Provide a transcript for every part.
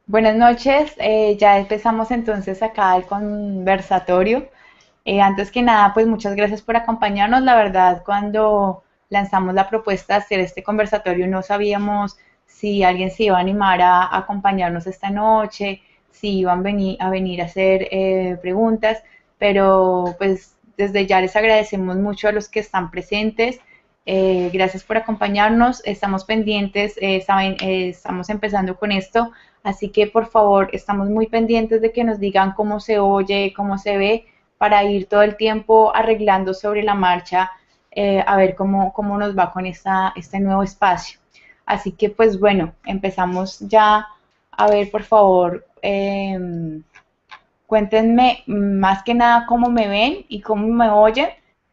Buenas noches, ya empezamos entonces acá el conversatorio. Antes que nada, pues muchas gracias por acompañarnos. La verdad, cuando lanzamos la propuesta de hacer este conversatorio, no sabíamos si alguien se iba a animar a acompañarnos esta noche, si iban a venir a hacer preguntas, pero pues desde ya les agradecemos mucho a los que están presentes. Gracias por acompañarnos, estamos pendientes, saben, estamos empezando con esto. Así que por favor, estamos muy pendientes de que nos digan cómo se oye, cómo se ve, para ir todo el tiempo arreglando sobre la marcha, a ver cómo nos va con este nuevo espacio. Así que pues bueno, empezamos ya. A ver, por favor, cuéntenme más que nada cómo me ven y cómo me oyen,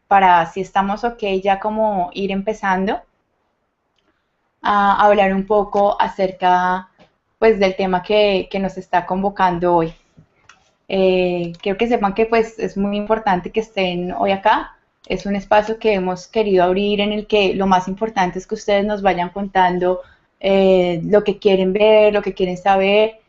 para si estamos ok ya como ir empezando a hablar un poco acerca pues del tema que nos está convocando hoy. Quiero que sepan que pues es muy importante que estén hoy acá. Es un espacio que hemos querido abrir en el que lo más importante es que ustedes nos vayan contando lo que quieren ver, lo que quieren saber.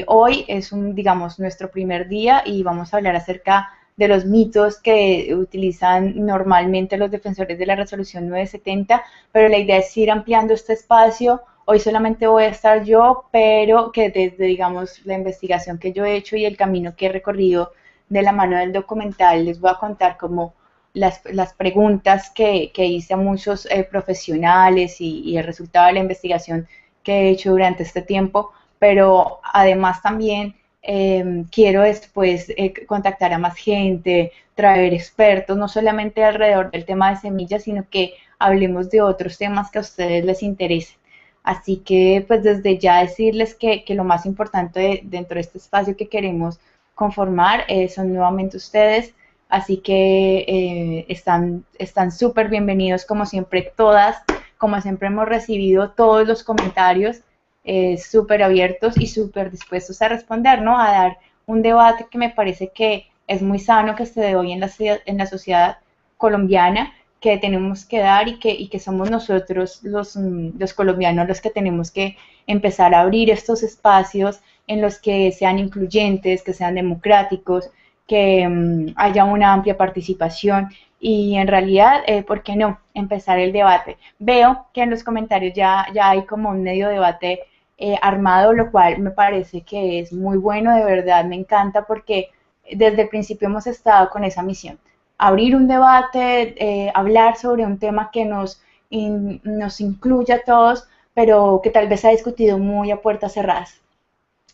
Hoy es digamos, nuestro primer día y vamos a hablar acerca de los mitos que utilizan normalmente los defensores de la resolución 970, pero la idea es ir ampliando este espacio. Hoy solamente voy a estar yo, pero que desde, digamos, la investigación que yo he hecho y el camino que he recorrido de la mano del documental, les voy a contar como las preguntas que hice a muchos profesionales y el resultado de la investigación que he hecho durante este tiempo, pero además también quiero después contactar a más gente, traer expertos, no solamente alrededor del tema de semillas, sino que hablemos de otros temas que a ustedes les interesen. Así que pues desde ya decirles que lo más importante dentro de este espacio que queremos conformar son nuevamente ustedes. Así que están súper bienvenidos como siempre todas, como siempre hemos recibido todos los comentarios súper abiertos y súper dispuestos a responder, ¿no? A dar un debate que me parece que es muy sano que se dé hoy en la sociedad colombiana, que tenemos que dar y que somos nosotros los colombianos los que tenemos que empezar a abrir estos espacios en los que sean incluyentes, que sean democráticos, que haya una amplia participación y en realidad, ¿por qué no? Empezar el debate. Veo que en los comentarios ya hay como un medio debate armado, lo cual me parece que es muy bueno, de verdad me encanta porque desde el principio hemos estado con esa misión, abrir un debate, hablar sobre un tema que nos incluya a todos, pero que tal vez se ha discutido muy a puertas cerradas.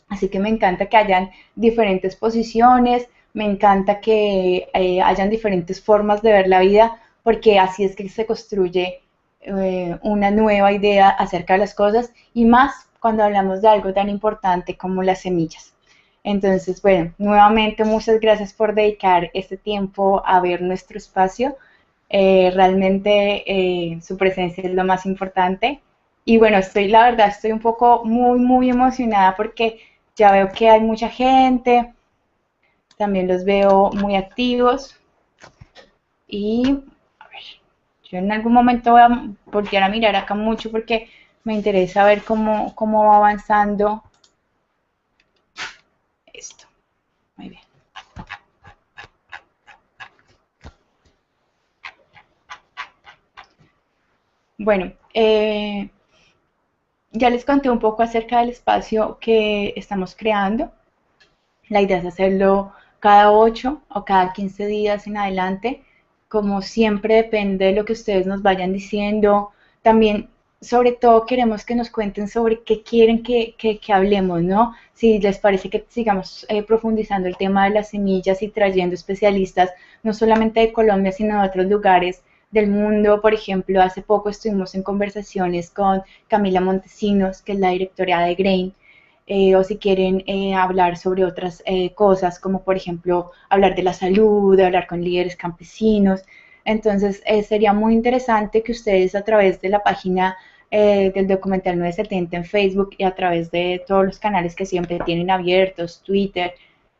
Así que me encanta que hayan diferentes posiciones, me encanta que hayan diferentes formas de ver la vida, porque así es que se construye una nueva idea acerca de las cosas y más cuando hablamos de algo tan importante como las semillas. Entonces, bueno, nuevamente muchas gracias por dedicar este tiempo a ver nuestro espacio. Realmente su presencia es lo más importante. Y bueno, la verdad, estoy un poco muy emocionada porque ya veo que hay mucha gente, también los veo muy activos y a ver, yo en algún momento voy a voltear a mirar acá mucho porque me interesa ver cómo va avanzando esto. Muy bien. Bueno, ya les conté un poco acerca del espacio que estamos creando. La idea es hacerlo cada 8 o cada 15 días en adelante. Como siempre depende de lo que ustedes nos vayan diciendo. También, sobre todo, queremos que nos cuenten sobre qué quieren que hablemos, ¿no? Si les parece que sigamos profundizando el tema de las semillas y trayendo especialistas, no solamente de Colombia, sino de otros lugares del mundo. Por ejemplo, hace poco estuvimos en conversaciones con Camila Montesinos, que es la directora de Grain, o si quieren hablar sobre otras cosas, como por ejemplo hablar de la salud, hablar con líderes campesinos. Entonces sería muy interesante que ustedes a través de la página del documental 970 en Facebook y a través de todos los canales que siempre tienen abiertos, Twitter,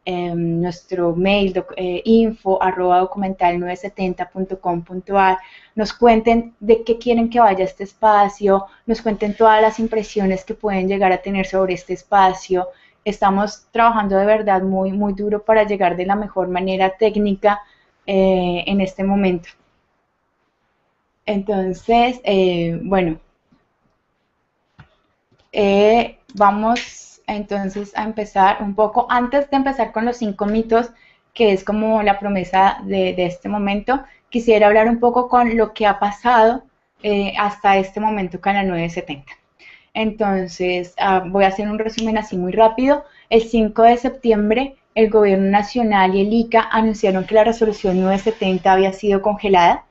nuestro mail info@documental970.com.ar, nos cuenten de qué quieren que vaya este espacio, nos cuenten todas las impresiones que pueden llegar a tener sobre este espacio, estamos trabajando de verdad muy, muy duro para llegar de la mejor manera técnica en este momento. Entonces, bueno, vamos entonces a empezar un poco, antes de empezar con los 5 mitos, que es como la promesa de este momento, quisiera hablar un poco con lo que ha pasado hasta este momento con la 970. Entonces, voy a hacer un resumen así muy rápido. El 5 de septiembre, el Gobierno Nacional y el ICA anunciaron que la resolución 970 había sido congelada.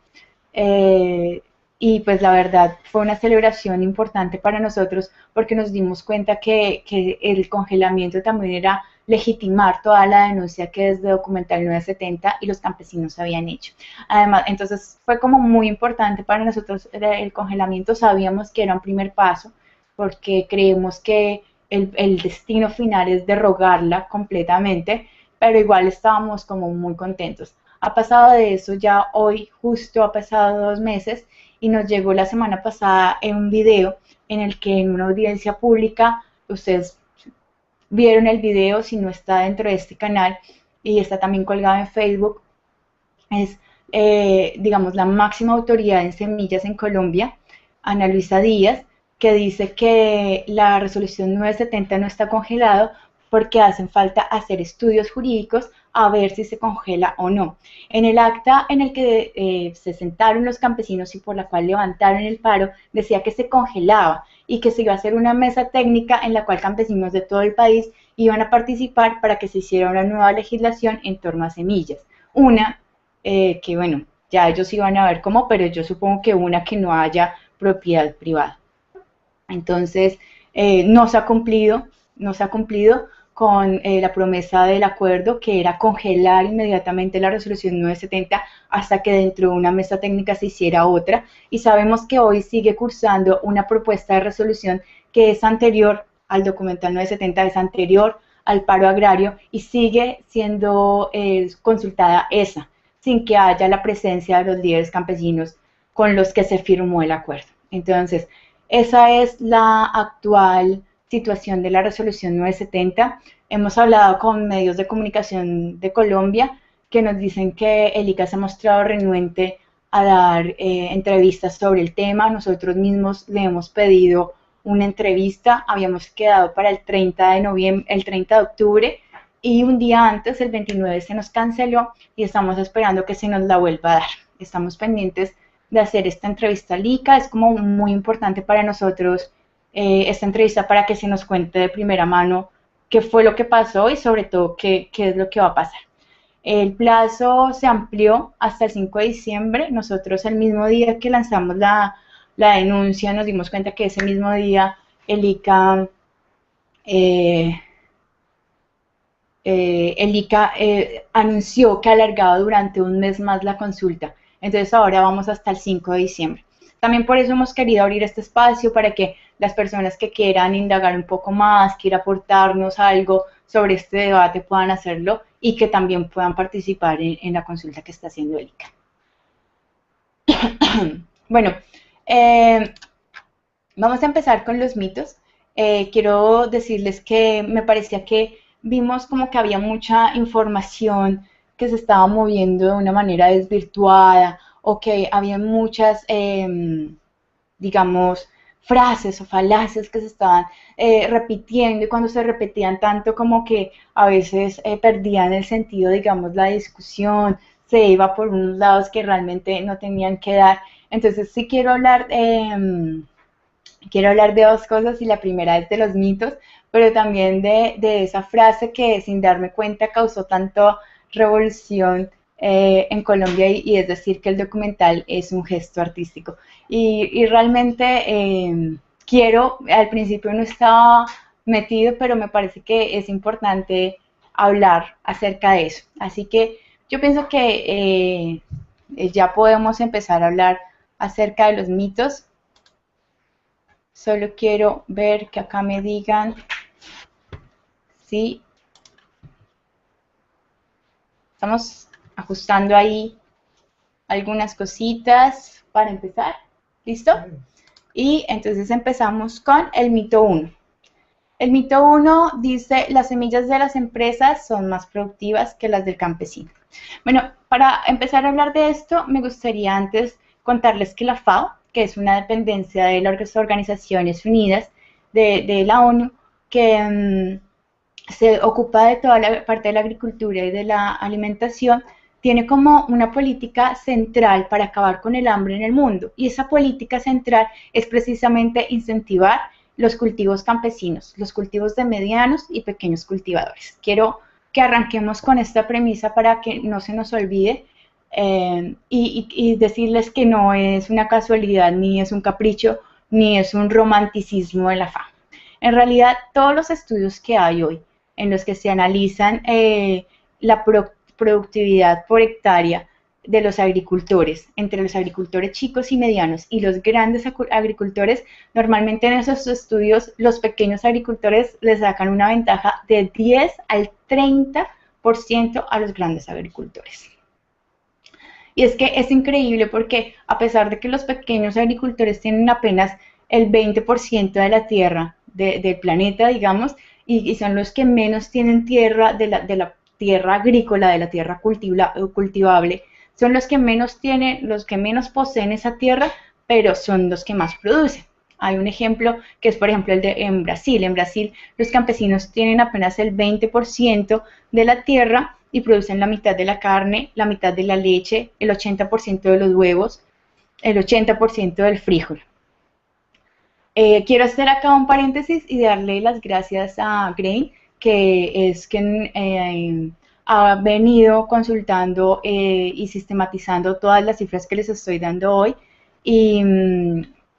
Eh, y pues la verdad fue una celebración importante para nosotros porque nos dimos cuenta que el congelamiento también era legitimar toda la denuncia que desde Documental 970 y los campesinos habían hecho. Además, entonces fue como muy importante para nosotros el congelamiento, sabíamos que era un primer paso porque creemos que el destino final es derrogarla completamente, pero igual estábamos como muy contentos. Ha pasado de eso ya hoy, justo ha pasado 2 meses y nos llegó la semana pasada en un video en el que en una audiencia pública, ustedes vieron el video, si no está dentro de este canal y está también colgado en Facebook, es, digamos, la máxima autoridad en semillas en Colombia, Ana Luisa Díaz, que dice que la resolución 970 no está congelado porque hacen falta hacer estudios jurídicos a ver si se congela o no. En el acta en el que se sentaron los campesinos y por la cual levantaron el paro, decía que se congelaba y que se iba a hacer una mesa técnica en la cual campesinos de todo el país iban a participar para que se hiciera una nueva legislación en torno a semillas. Una que bueno, ya ellos iban a ver cómo, pero yo supongo que una que no haya propiedad privada. Entonces, no se ha cumplido, no se ha cumplido con la promesa del acuerdo, que era congelar inmediatamente la resolución 970 hasta que dentro de una mesa técnica se hiciera otra. Y sabemos que hoy sigue cursando una propuesta de resolución que es anterior al documental 970, es anterior al paro agrario y sigue siendo consultada esa, sin que haya la presencia de los líderes campesinos con los que se firmó el acuerdo. Entonces, esa es la actual situación de la resolución 970. Hemos hablado con medios de comunicación de Colombia que nos dicen que el ICA se ha mostrado renuente a dar entrevistas sobre el tema. Nosotros mismos le hemos pedido una entrevista, habíamos quedado para el 30 de noviembre, el 30 de octubre, y un día antes, el 29, se nos canceló y estamos esperando que se nos la vuelva a dar. Estamos pendientes de hacer esta entrevista al ICA, es como muy importante para nosotros esta entrevista para que se nos cuente de primera mano qué fue lo que pasó y sobre todo qué es lo que va a pasar. El plazo se amplió hasta el 5 de diciembre, nosotros el mismo día que lanzamos la denuncia nos dimos cuenta que ese mismo día el ICA anunció que alargaba durante un mes más la consulta. Entonces ahora vamos hasta el 5 de diciembre. También por eso hemos querido abrir este espacio para que las personas que quieran indagar un poco más, quieran aportarnos algo sobre este debate puedan hacerlo y que también puedan participar en la consulta que está haciendo el ICA. Bueno, vamos a empezar con los mitos. Quiero decirles que me parecía que vimos como que había mucha información que se estaba moviendo de una manera desvirtuada o que había muchas, digamos, frases o falacias que se estaban repitiendo y cuando se repetían tanto como que a veces perdían el sentido, digamos, la discusión, se iba por unos lados que realmente no tenían que dar. Entonces sí quiero hablar de dos cosas y la primera es de los mitos, pero también de esa frase que sin darme cuenta causó tanto revolución en Colombia y es decir que el documental es un gesto artístico. Y realmente al principio no estaba metido, pero me parece que es importante hablar acerca de eso. Así que yo pienso que ya podemos empezar a hablar acerca de los mitos. Solo quiero ver que acá me digan si estamos ajustando ahí algunas cositas para empezar. ¿Listo? Y entonces empezamos con el mito 1. El mito uno dice, las semillas de las empresas son más productivas que las del campesino. Bueno, para empezar a hablar de esto, me gustaría antes contarles que la FAO, que es una dependencia de las Organizaciones Unidas de la ONU, que se ocupa de toda la parte de la agricultura y de la alimentación, tiene como una política central para acabar con el hambre en el mundo. Y esa política central es precisamente incentivar los cultivos campesinos, los cultivos de medianos y pequeños cultivadores. Quiero que arranquemos con esta premisa para que no se nos olvide y decirles que no es una casualidad, ni es un capricho, ni es un romanticismo de la fama. En realidad, todos los estudios que hay hoy en los que se analizan la productividad por hectárea de los agricultores, entre los agricultores chicos y medianos y los grandes agricultores, normalmente en esos estudios los pequeños agricultores les sacan una ventaja de 10 al 30% a los grandes agricultores. Y es que es increíble porque a pesar de que los pequeños agricultores tienen apenas el 20% de la tierra del planeta, digamos, y son los que menos tienen tierra de la tierra agrícola, de la tierra cultivable, son los que menos tienen, los que menos poseen esa tierra, pero son los que más producen. Hay un ejemplo que es, por ejemplo, el de en Brasil. En Brasil los campesinos tienen apenas el 20% de la tierra y producen la mitad de la carne, la mitad de la leche, el 80% de los huevos, el 80% del frijol. Quiero hacer acá un paréntesis y darle las gracias a Grain, que es quien ha venido consultando y sistematizando todas las cifras que les estoy dando hoy y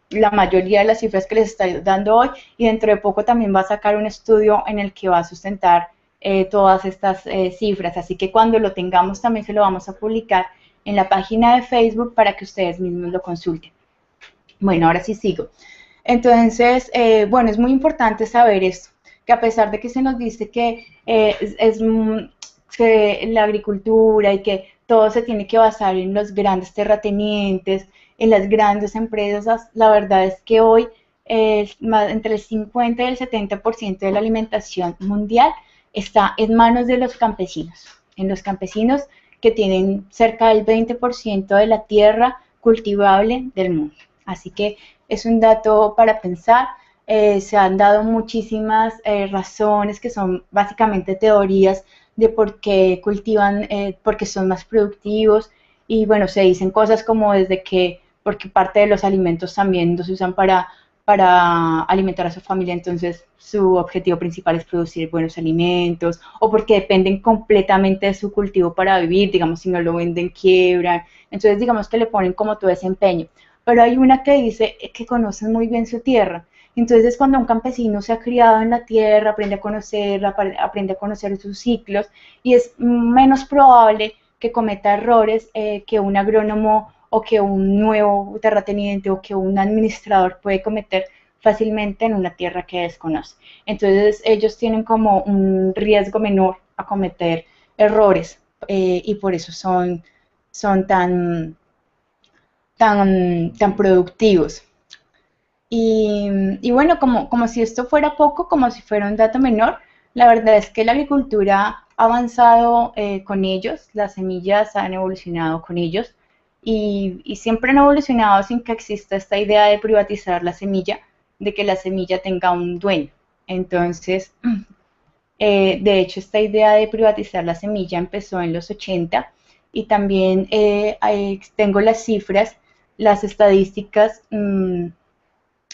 la mayoría de las cifras que les estoy dando hoy, y dentro de poco también va a sacar un estudio en el que va a sustentar todas estas cifras, así que cuando lo tengamos también se lo vamos a publicar en la página de Facebook para que ustedes mismos lo consulten. Bueno, ahora sí sigo. Entonces, bueno, es muy importante saber esto, que a pesar de que se nos dice que que la agricultura y que todo se tiene que basar en los grandes terratenientes, en las grandes empresas, la verdad es que hoy entre el 50 y el 70% de la alimentación mundial está en manos de los campesinos, en los campesinos que tienen cerca del 20% de la tierra cultivable del mundo. Así que es un dato para pensar. Se han dado muchísimas razones que son básicamente teorías de por qué cultivan, porque son más productivos, y bueno, se dicen cosas como desde que, porque parte de los alimentos también los usan para alimentar a su familia, entonces su objetivo principal es producir buenos alimentos, o porque dependen completamente de su cultivo para vivir, digamos, si no lo venden, quiebran, entonces digamos que le ponen como todo ese empeño. Pero hay una que dice que conocen muy bien su tierra. Entonces, cuando un campesino se ha criado en la tierra, aprende a conocerla, aprende a conocer sus ciclos, y es menos probable que cometa errores que un agrónomo o que un nuevo terrateniente o que un administrador puede cometer fácilmente en una tierra que desconoce. Entonces, ellos tienen como un riesgo menor a cometer errores y por eso son tan productivos. Y bueno, como si esto fuera poco, como si fuera un dato menor, la verdad es que la agricultura ha avanzado con ellos, las semillas han evolucionado con ellos y siempre han evolucionado sin que exista esta idea de privatizar la semilla, de que la semilla tenga un dueño. Entonces, de hecho, esta idea de privatizar la semilla empezó en los 80 y también tengo las cifras, las estadísticas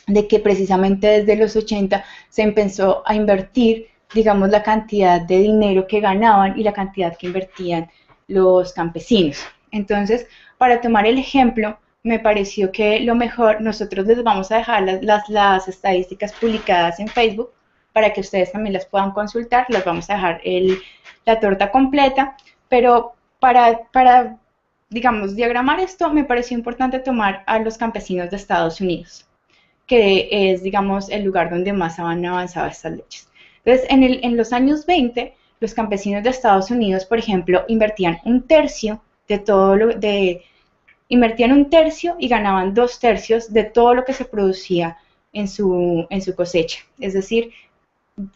de que precisamente desde los 80 se empezó a invertir, digamos, la cantidad de dinero que ganaban y la cantidad que invertían los campesinos. Entonces, para tomar el ejemplo, me pareció que lo mejor, nosotros les vamos a dejar las estadísticas publicadas en Facebook para que ustedes también las puedan consultar, les vamos a dejar la torta completa, pero para, digamos, diagramar esto, me pareció importante tomar a los campesinos de Estados Unidos, que es, digamos, el lugar donde más han avanzado estas leyes. Entonces, en los años 20, los campesinos de Estados Unidos, por ejemplo, invertían un tercio de todo invertían un tercio y ganaban 2/3 de todo lo que se producía en su cosecha. Es decir,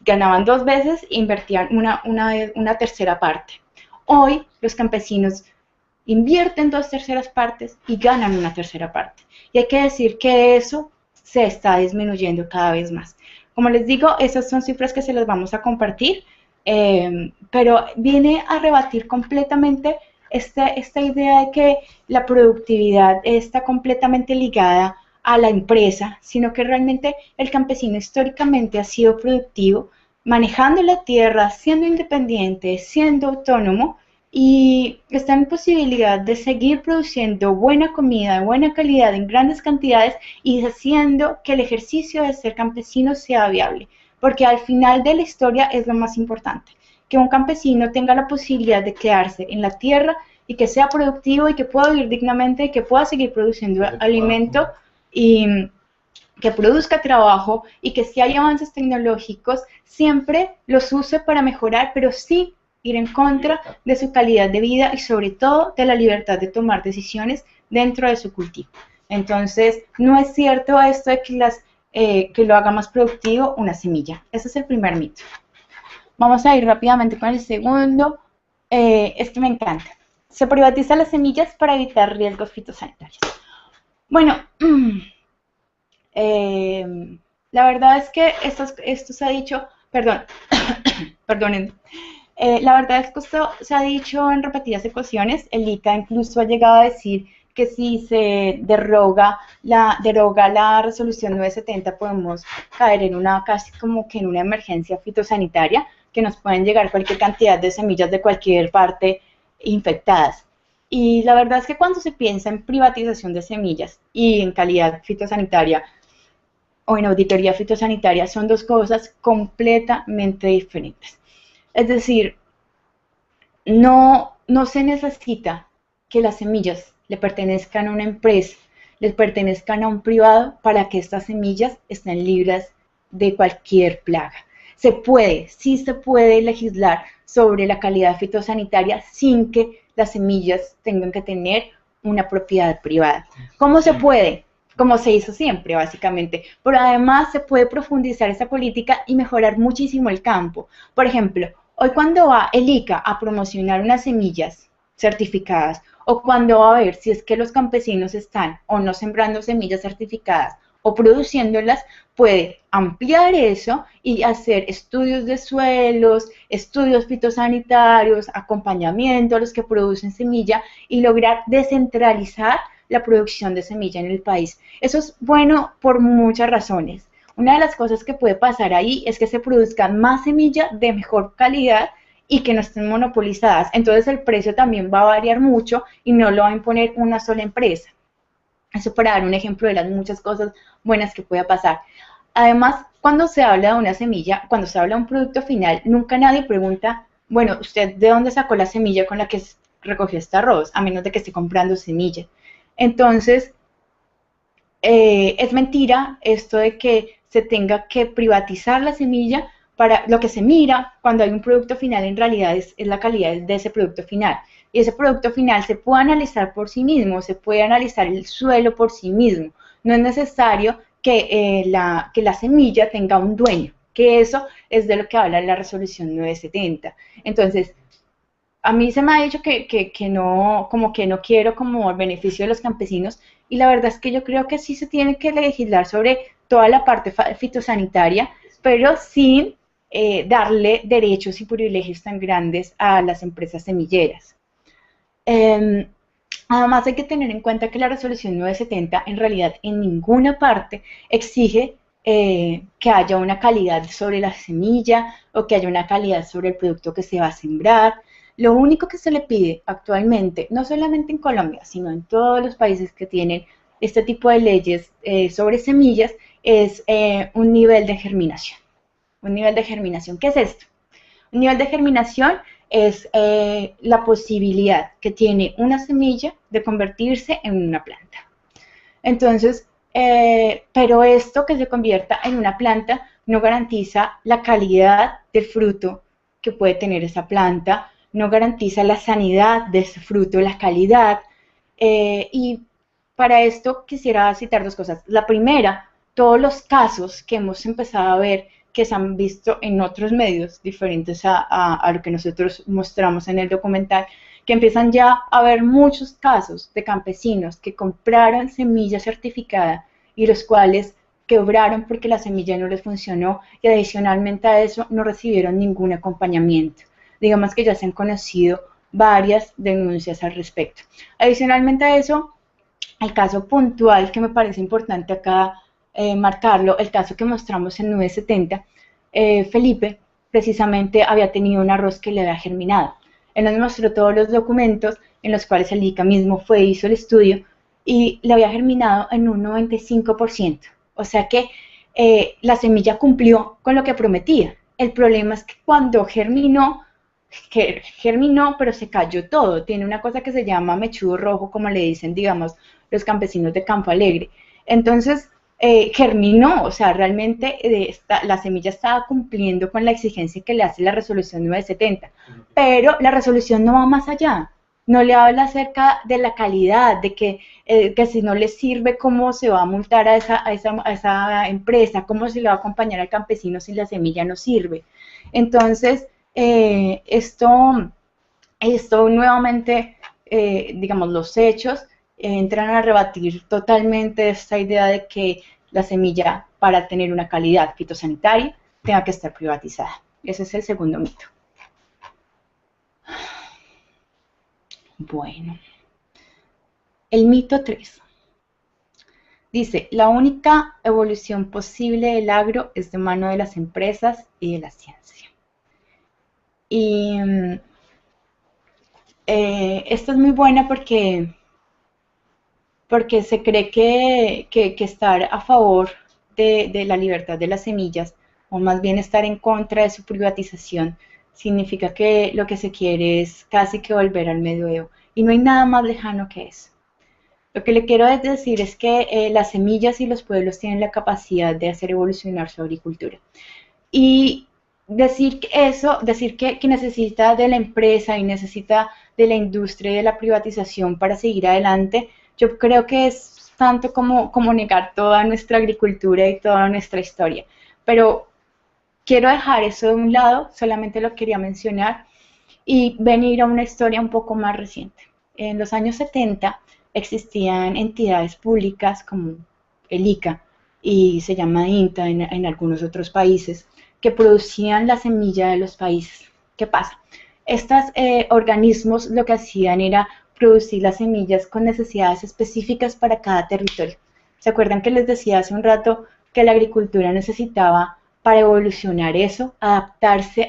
ganaban 2 veces e invertían una tercera parte. Hoy los campesinos invierten 2/3 partes y ganan una tercera parte. Y hay que decir que eso se está disminuyendo cada vez más. Como les digo, esas son cifras que se las vamos a compartir, pero viene a rebatir completamente esta idea de que la productividad está completamente ligada a la empresa, sino que realmente el campesino históricamente ha sido productivo, manejando la tierra, siendo independiente, siendo autónomo, y está en posibilidad de seguir produciendo buena comida, de buena calidad, en grandes cantidades, y haciendo que el ejercicio de ser campesino sea viable, porque al final de la historia es lo más importante, que un campesino tenga la posibilidad de quedarse en la tierra y que sea productivo y que pueda vivir dignamente y que pueda seguir produciendo alimento y que produzca trabajo, y que si hay avances tecnológicos siempre los use para mejorar, pero sí ir en contra de su calidad de vida y sobre todo de la libertad de tomar decisiones dentro de su cultivo. Entonces, no es cierto esto de que lo haga más productivo una semilla. Ese es el primer mito. Vamos a ir rápidamente con el segundo. Este me encanta. Se privatiza las semillas para evitar riesgos fitosanitarios. Bueno, la verdad es que esto se ha dicho, perdón, perdonen, la verdad es que esto se ha dicho en repetidas ocasiones. El ICA incluso ha llegado a decir que si se deroga la resolución 970 podemos caer en casi como que en una emergencia fitosanitaria, que nos pueden llegar cualquier cantidad de semillas de cualquier parte infectadas. Y la verdad es que cuando se piensa en privatización de semillas y en calidad fitosanitaria o en auditoría fitosanitaria, son dos cosas completamente diferentes. Es decir, no se necesita que las semillas le pertenezcan a una empresa, les pertenezcan a un privado para que estas semillas estén libres de cualquier plaga. Sí se puede legislar sobre la calidad fitosanitaria sin que las semillas tengan que tener una propiedad privada. ¿Cómo se puede? Como se hizo siempre, básicamente. Pero además se puede profundizar esa política y mejorar muchísimo el campo. Por ejemplo, hoy cuando va el ICA a promocionar unas semillas certificadas, o cuando va a ver si es que los campesinos están o no sembrando semillas certificadas o produciéndolas, puede ampliar eso y hacer estudios de suelos, estudios fitosanitarios, acompañamiento a los que producen semilla y lograr descentralizar la producción de semilla en el país. Eso es bueno por muchas razones. Una de las cosas que puede pasar ahí es que se produzcan más semilla de mejor calidad y que no estén monopolizadas. Entonces el precio también va a variar mucho y no lo va a imponer una sola empresa. Eso para dar un ejemplo de las muchas cosas buenas que pueda pasar. Además, cuando se habla de una semilla, cuando se habla de un producto final, nunca nadie pregunta, bueno, ¿usted de dónde sacó la semilla con la que recogió este arroz? A menos de que esté comprando semilla. Entonces, es mentira esto de que se tenga que privatizar la semilla. Para lo que se mira cuando hay un producto final en realidad es la calidad de ese producto final. Y ese producto final se puede analizar por sí mismo, se puede analizar el suelo por sí mismo. No es necesario que la semilla tenga un dueño, que eso es de lo que habla la resolución 970. Entonces, a mí se me ha dicho que no, como que no quiero como el beneficio de los campesinos, y la verdad es que yo creo que sí se tiene que legislar sobre toda la parte fitosanitaria, pero sin darle derechos y privilegios tan grandes a las empresas semilleras. Además hay que tener en cuenta que la resolución 970 en realidad en ninguna parte exige que haya una calidad sobre la semilla o que haya una calidad sobre el producto que se va a sembrar. Lo único que se le pide actualmente, no solamente en Colombia, sino en todos los países que tienen este tipo de leyes sobre semillas, es un nivel de germinación. Un nivel de germinación, ¿qué es esto? Un nivel de germinación es la posibilidad que tiene una semilla de convertirse en una planta. Entonces, pero esto que se convierta en una planta no garantiza la calidad del fruto que puede tener esa planta, no garantiza la sanidad de ese fruto, la calidad. Y para esto quisiera citar dos cosas. La primera, todos los casos que hemos empezado a ver que se han visto en otros medios diferentes a lo que nosotros mostramos en el documental, que empiezan ya a haber muchos casos de campesinos que compraron semilla certificada y los cuales quebraron porque la semilla no les funcionó y adicionalmente a eso no recibieron ningún acompañamiento. Digamos que ya se han conocido varias denuncias al respecto. Adicionalmente a eso, el caso puntual que me parece importante acá marcarlo, el caso que mostramos en 970, Felipe precisamente había tenido un arroz que le había germinado. Él nos mostró todos los documentos en los cuales el ICA mismo fue, hizo el estudio y le había germinado en un 95%. O sea que la semilla cumplió con lo que prometía. El problema es que cuando germinó, pero se cayó todo. Tiene una cosa que se llama mechudo rojo, como le dicen, digamos, los campesinos de Campo Alegre. Entonces, germinó, o sea, realmente la semilla estaba cumpliendo con la exigencia que le hace la resolución 970, pero la resolución no va más allá, no le habla acerca de la calidad, de que si no le sirve, cómo se va a multar a esa empresa, cómo se le va a acompañar al campesino si la semilla no sirve. Entonces, esto nuevamente, digamos, los hechos entran a rebatir totalmente esta idea de que la semilla, para tener una calidad fitosanitaria, tenga que estar privatizada. Ese es el segundo mito. Bueno, el mito 3. Dice, la única evolución posible del agro es de mano de las empresas y de la ciencia. Y esto es muy buena porque se cree que estar a favor de la libertad de las semillas, o más bien estar en contra de su privatización, significa que lo que se quiere es casi que volver al medioevo. Y no hay nada más lejano que eso. Lo que le quiero decir es que las semillas y los pueblos tienen la capacidad de hacer evolucionar su agricultura. Y decir que necesita de la empresa y necesita de la industria y de la privatización para seguir adelante, yo creo que es tanto como negar toda nuestra agricultura y toda nuestra historia. Pero quiero dejar eso de un lado, solamente lo quería mencionar, y venir a una historia un poco más reciente. En los años 70 existían entidades públicas como el ICA y se llama INTA en algunos otros países, que producían la semilla de los países. ¿Qué pasa? Estos organismos lo que hacían era producir las semillas con necesidades específicas para cada territorio. ¿Se acuerdan que les decía hace un rato que la agricultura necesitaba, para evolucionar eso, adaptarse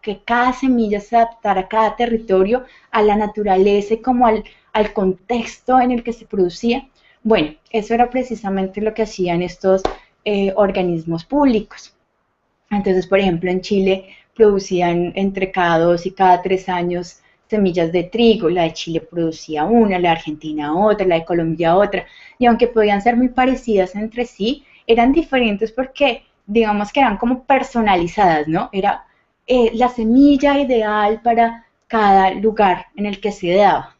que cada semilla se adaptara a cada territorio, a la naturaleza y como al contexto en el que se producía? Bueno, eso era precisamente lo que hacían estos organismos públicos. Entonces, por ejemplo, en Chile producían entre cada 2 y cada 3 años semillas de trigo, la de Chile producía una, la de Argentina otra, la de Colombia otra, y aunque podían ser muy parecidas entre sí, eran diferentes porque, digamos que eran como personalizadas, ¿no? Era la semilla ideal para cada lugar en el que se daba.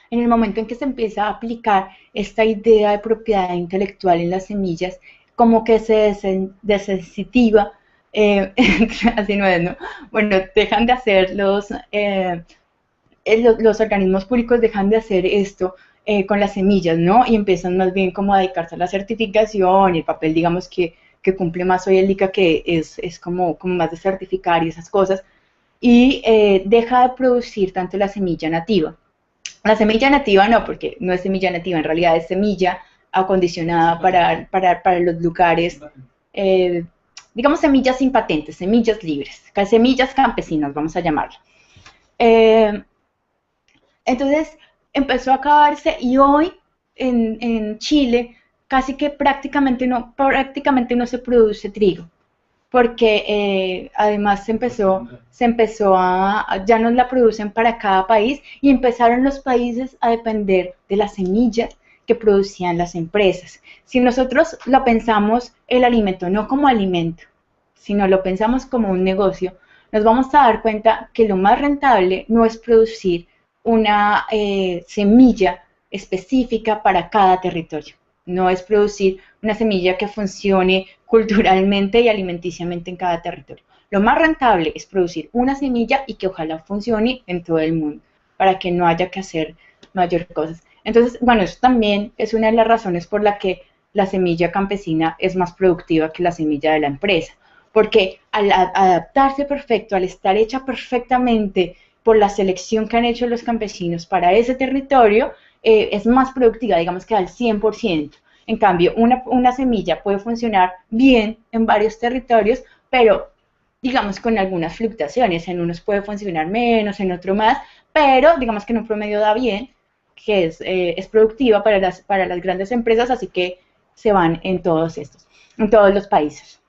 En el momento en que se empieza a aplicar esta idea de propiedad intelectual en las semillas, como que se desensitiva, así no es, ¿no? Bueno, dejan de hacer los organismos públicos dejan de hacer esto con las semillas, ¿no? Y empiezan más bien como a dedicarse a la certificación y el papel, digamos, que cumple más hoy el ICA, que es como más de certificar y esas cosas, y deja de producir tanto la semilla nativa. La semilla nativa no, porque no es semilla nativa, en realidad es semilla acondicionada para los lugares, digamos semillas sin patentes, semillas libres, semillas campesinas, vamos a llamarlo. Entonces empezó a acabarse y hoy en Chile casi que prácticamente no se produce trigo, porque además ya no la producen para cada país y empezaron los países a depender de las semillas que producían las empresas. Si nosotros lo pensamos el alimento no como alimento, sino lo pensamos como un negocio, nos vamos a dar cuenta que lo más rentable no es producir una semilla específica para cada territorio. No es producir una semilla que funcione culturalmente y alimenticiamente en cada territorio. Lo más rentable es producir una semilla y que ojalá funcione en todo el mundo, para que no haya que hacer mayor cosas. Entonces, bueno, eso también es una de las razones por la que la semilla campesina es más productiva que la semilla de la empresa, porque al adaptarse perfecto, al estar hecha perfectamente por la selección que han hecho los campesinos para ese territorio, es más productiva, digamos que al 100%. En cambio, una semilla puede funcionar bien en varios territorios, pero digamos con algunas fluctuaciones, en unos puede funcionar menos, en otro más, pero digamos que en un promedio da bien, que es productiva para las grandes empresas, así que se van en todos estos, en todos los países.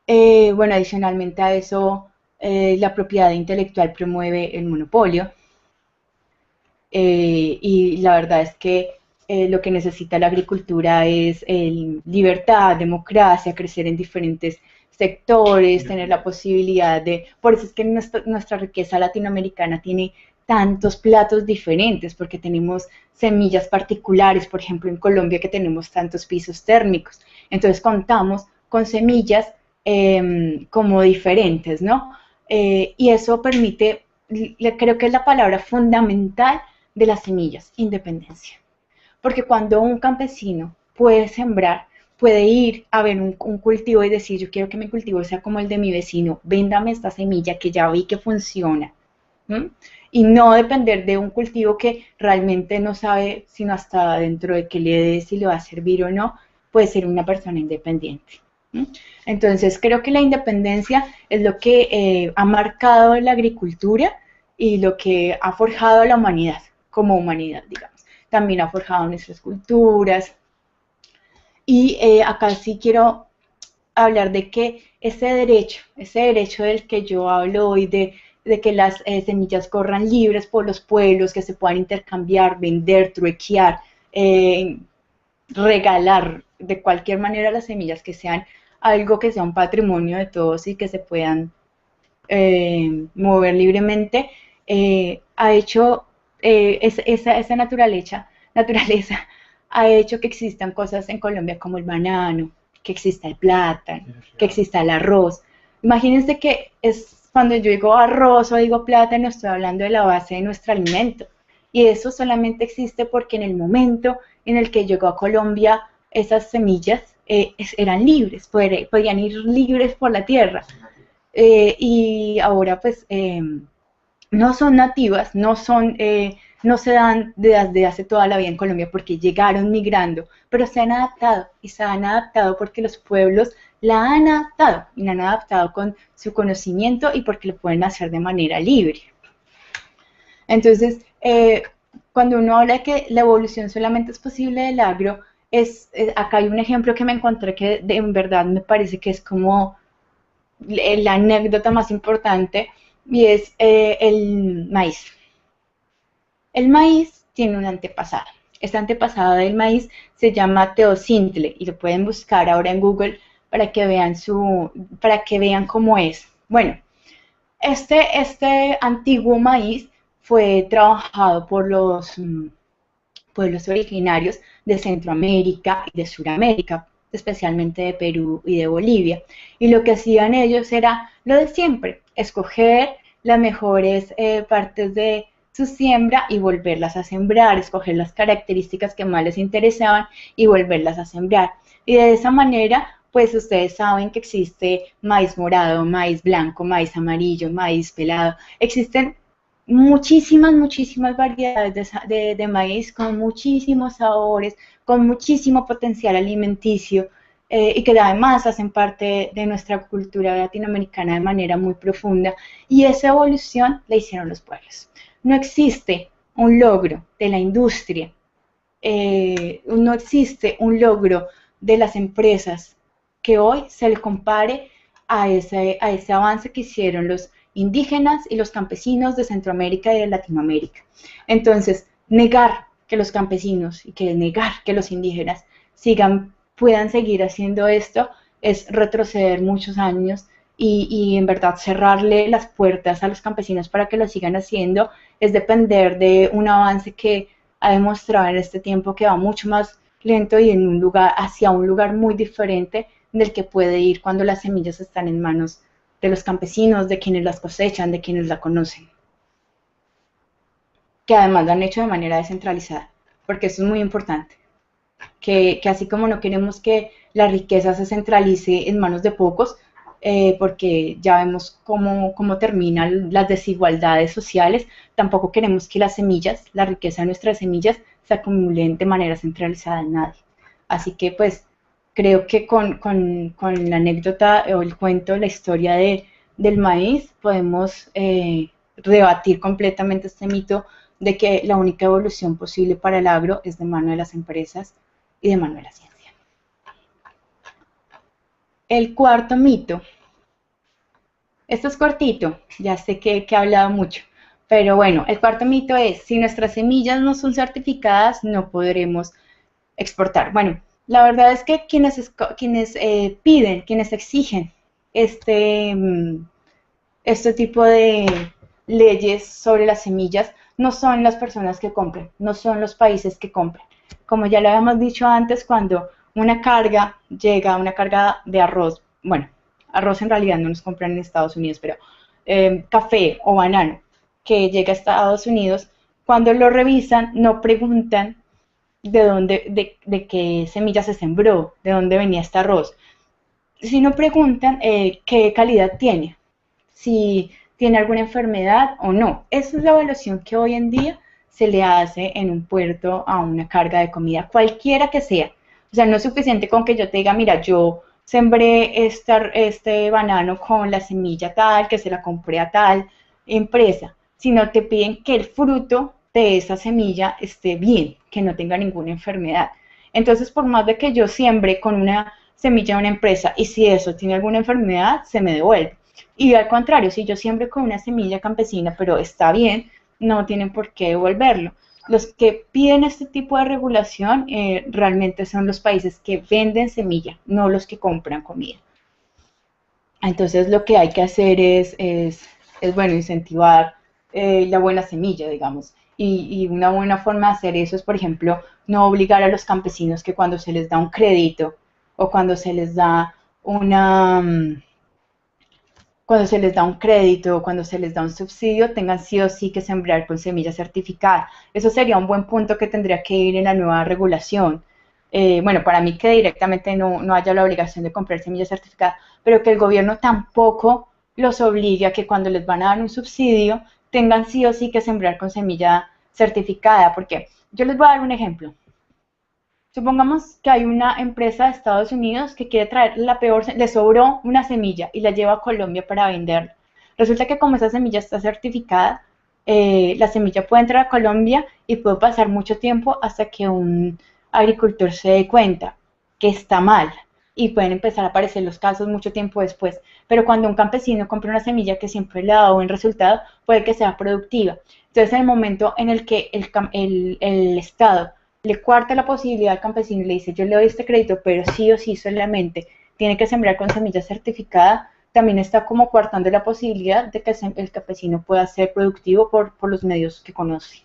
Bueno, adicionalmente a eso, la propiedad intelectual promueve el monopolio, y la verdad es que lo que necesita la agricultura es libertad, democracia, crecer en diferentes sectores, tener la posibilidad de... Por eso es que nuestra riqueza latinoamericana tiene tantos platos diferentes, porque tenemos semillas particulares, por ejemplo en Colombia que tenemos tantos pisos térmicos, entonces contamos con semillas como diferentes, ¿no? Y eso permite, creo que es la palabra fundamental de las semillas, independencia. Porque cuando un campesino puede sembrar, puede ir a ver un cultivo y decir, yo quiero que mi cultivo sea como el de mi vecino, véndame esta semilla que ya vi que funciona. ¿Mm? Y no depender de un cultivo que realmente no sabe sino hasta dentro de que le dé si le va a servir o no, puede ser una persona independiente. ¿Mm? Entonces creo que la independencia es lo que ha marcado la agricultura y lo que ha forjado a la humanidad, como humanidad, digamos. También ha forjado nuestras culturas. Y acá sí quiero hablar de que ese derecho del que yo hablo hoy, de que las semillas corran libres por los pueblos, que se puedan intercambiar, vender, truequear, regalar de cualquier manera las semillas, que sean algo que sea un patrimonio de todos y que se puedan mover libremente, ha hecho esa naturaleza ha hecho que existan cosas en Colombia como el banano, que exista el plátano, que exista el arroz. Imagínense que es cuando yo digo arroz o digo plátano, estoy hablando de la base de nuestro alimento. Y eso solamente existe porque en el momento en el que llegó a Colombia, esas semillas eran libres, podían ir libres por la tierra. Y ahora pues no son nativas, no se dan desde hace toda la vida en Colombia porque llegaron migrando, pero se han adaptado y se han adaptado porque los pueblos la han adaptado y la han adaptado con su conocimiento y porque lo pueden hacer de manera libre. Entonces, cuando uno habla de que la evolución solamente es posible del agro, acá hay un ejemplo que me encontré que en verdad me parece que es como la anécdota más importante, y es el maíz. El maíz tiene un antepasado. Este antepasado del maíz se llama Teocintle y lo pueden buscar ahora en Google para que vean cómo es. Bueno, este antiguo maíz fue trabajado por los pueblos originarios de Centroamérica y de Suramérica, especialmente de Perú y de Bolivia. Y lo que hacían ellos era lo de siempre, escoger las mejores partes de su siembra y volverlas a sembrar, escoger las características que más les interesaban y volverlas a sembrar. Y de esa manera, pues ustedes saben que existe maíz morado, maíz blanco, maíz amarillo, maíz pelado. Existen muchísimas variedades de maíz con muchísimos sabores, con muchísimo potencial alimenticio, y que además hacen parte de nuestra cultura latinoamericana de manera muy profunda, y esa evolución la hicieron los pueblos. No existe un logro de la industria, no existe un logro de las empresas que hoy se le compare a ese avance que hicieron los indígenas y los campesinos de Centroamérica y de Latinoamérica. Entonces, negar que los campesinos y negar que los indígenas puedan seguir haciendo esto es retroceder muchos años y en verdad cerrarle las puertas a los campesinos para que lo sigan haciendo, es depender de un avance que ha demostrado en este tiempo que va mucho más lento y en un lugar, hacia un lugar muy diferente del que puede ir cuando las semillas están en manos de los campesinos, de quienes las cosechan, de quienes la conocen, que además lo han hecho de manera descentralizada, porque eso es muy importante, que así como no queremos que la riqueza se centralice en manos de pocos, porque ya vemos cómo terminan las desigualdades sociales, tampoco queremos que las semillas, la riqueza de nuestras semillas, se acumulen de manera centralizada en nadie. Así que pues creo que con la anécdota o el cuento, la historia del maíz, podemos rebatir completamente este mito de que la única evolución posible para el agro es de mano de las empresas y de mano de la ciencia. El cuarto mito. Esto es cortito, ya sé que he hablado mucho, pero bueno, el cuarto mito es, si nuestras semillas no son certificadas, no podremos exportar. Bueno, la verdad es que quienes piden, quienes exigen este, este tipo de leyes sobre las semillas no son las personas que compren, no son los países que compren. Como ya lo habíamos dicho antes, cuando una carga llega, una carga de arroz, bueno, arroz en realidad no nos compran en Estados Unidos, pero café o banano que llega a Estados Unidos, cuando lo revisan no preguntan de dónde, de qué semilla se sembró, de dónde venía este arroz, sino preguntan qué calidad tiene, si tiene alguna enfermedad o no. Esa es la evaluación que hoy en día se le hace en un puerto a una carga de comida, cualquiera que sea. O sea, no es suficiente con que yo te diga, mira, yo sembré este banano con la semilla tal, que se la compré a tal empresa, sino te piden que el fruto de esa semilla esté bien, que no tenga ninguna enfermedad. Entonces, por más de que yo siembre con una semilla de una empresa y si eso tiene alguna enfermedad, se me devuelve. Y al contrario, si yo siembro con una semilla campesina, pero está bien, no tienen por qué devolverlo. Los que piden este tipo de regulación realmente son los países que venden semilla, no los que compran comida. Entonces lo que hay que hacer es bueno, incentivar la buena semilla, digamos. Y una buena forma de hacer eso es, por ejemplo, no obligar a los campesinos que cuando se les da un crédito o cuando se les da una, cuando se les da un crédito o cuando se les da un subsidio, tengan sí o sí que sembrar con semilla certificada. Eso sería un buen punto que tendría que ir en la nueva regulación. Bueno, para mí que directamente no haya la obligación de comprar semilla certificada, pero que el gobierno tampoco los obligue a que cuando les van a dar un subsidio, tengan sí o sí que sembrar con semilla certificada, porque yo les voy a dar un ejemplo. Supongamos que hay una empresa de Estados Unidos que quiere traer la peor, le sobró una semilla y la lleva a Colombia para venderla. Resulta que como esa semilla está certificada, la semilla puede entrar a Colombia y puede pasar mucho tiempo hasta que un agricultor se dé cuenta que está mal y pueden empezar a aparecer los casos mucho tiempo después. Pero cuando un campesino compra una semilla que siempre le ha dado buen resultado, puede que sea productiva. Entonces, en el momento en el que el Estado le cuarta la posibilidad al campesino y le dice, yo le doy este crédito, pero sí o sí solamente tiene que sembrar con semilla certificada, también está como coartando la posibilidad de que el campesino pueda ser productivo por los medios que conoce.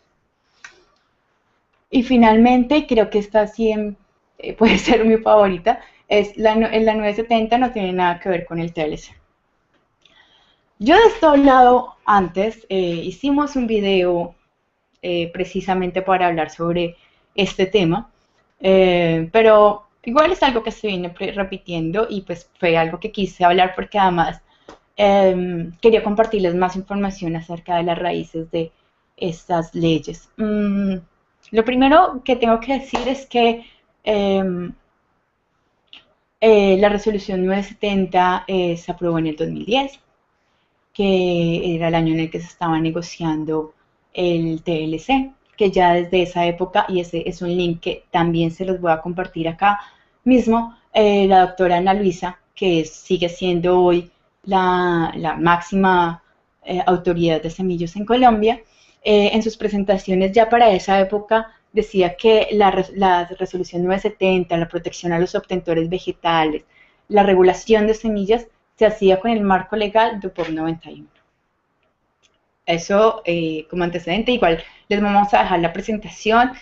Y finalmente, creo que esta sí puede ser mi favorita, es la 970, no tiene nada que ver con el TLC. Yo de esto he hablado antes, hicimos un video precisamente para hablar sobre este tema, pero igual es algo que se viene repitiendo y pues fue algo que quise hablar porque además quería compartirles más información acerca de las raíces de estas leyes. Lo primero que tengo que decir es que la resolución 970 se aprobó en el 2010, que era el año en el que se estaba negociando el TLC, que ya desde esa época, y ese es un link que también se los voy a compartir acá mismo, la doctora Ana Luisa, que sigue siendo hoy la máxima autoridad de semillos en Colombia, en sus presentaciones ya para esa época decía que la resolución 970, la protección a los obtentores vegetales, la regulación de semillas, se hacía con el marco legal de POP 91. Eso como antecedente, igual les vamos a dejar la presentación.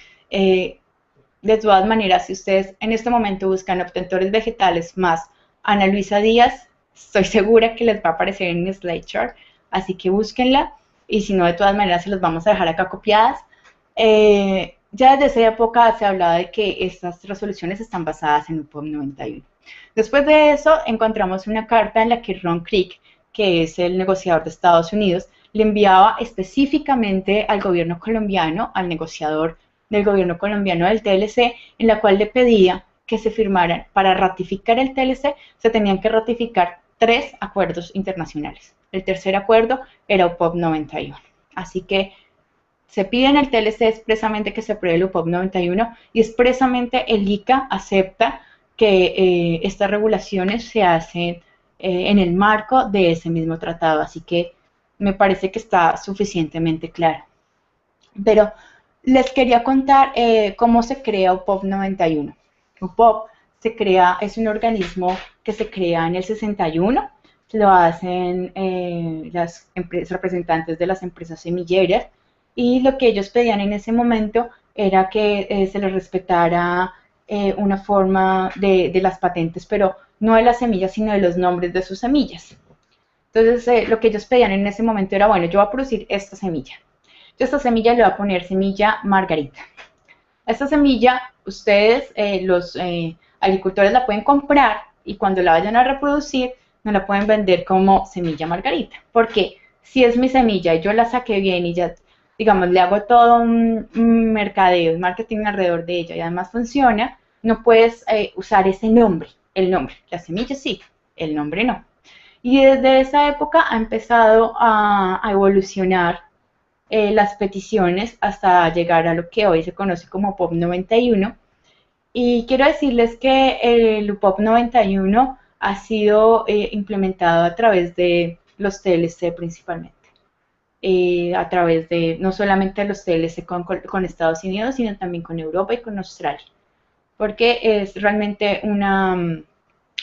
De todas maneras, si ustedes en este momento buscan obtentores vegetales más Ana Luisa Díaz, estoy segura que les va a aparecer en SlideShare, así que búsquenla, y si no, de todas maneras se los vamos a dejar acá copiadas. Ya desde esa época se hablaba de que estas resoluciones están basadas en UPOP 91. Después de eso, encontramos una carta en la que Ron Crick, que es el negociador de Estados Unidos, le enviaba específicamente al gobierno colombiano, al negociador del gobierno colombiano del TLC, en la cual le pedía que se firmaran, para ratificar el TLC, se tenían que ratificar 3 acuerdos internacionales. El tercer acuerdo era UPOP 91. Así que se pide en el TLC expresamente que se apruebe el UPOP 91 y expresamente el ICA acepta que estas regulaciones se hacen en el marco de ese mismo tratado. Así que me parece que está suficientemente claro. Pero les quería contar cómo se crea UPOP 91. UPOP se crea, es un organismo que se crea en el 61, lo hacen las representantes de las empresas semilleras, y lo que ellos pedían en ese momento era que se les respetara una forma de las patentes, pero no de las semillas, sino de los nombres de sus semillas. Entonces, lo que ellos pedían en ese momento era, bueno, yo voy a producir esta semilla. Yo a esta semilla le voy a poner semilla margarita. A esta semilla, ustedes, los agricultores, la pueden comprar, y cuando la vayan a reproducir, no la pueden vender como semilla margarita. Porque si es mi semilla y yo la saqué bien y ya, digamos, le hago todo un mercadeo, un marketing alrededor de ella y además funciona, no puedes usar ese nombre, el nombre. La semilla sí, el nombre no. Y desde esa época ha empezado a evolucionar las peticiones hasta llegar a lo que hoy se conoce como UPOP 91. Y quiero decirles que el UPOP 91 ha sido implementado a través de los TLC principalmente. A través de no solamente los TLC con Estados Unidos, sino también con Europa y con Australia. Porque es realmente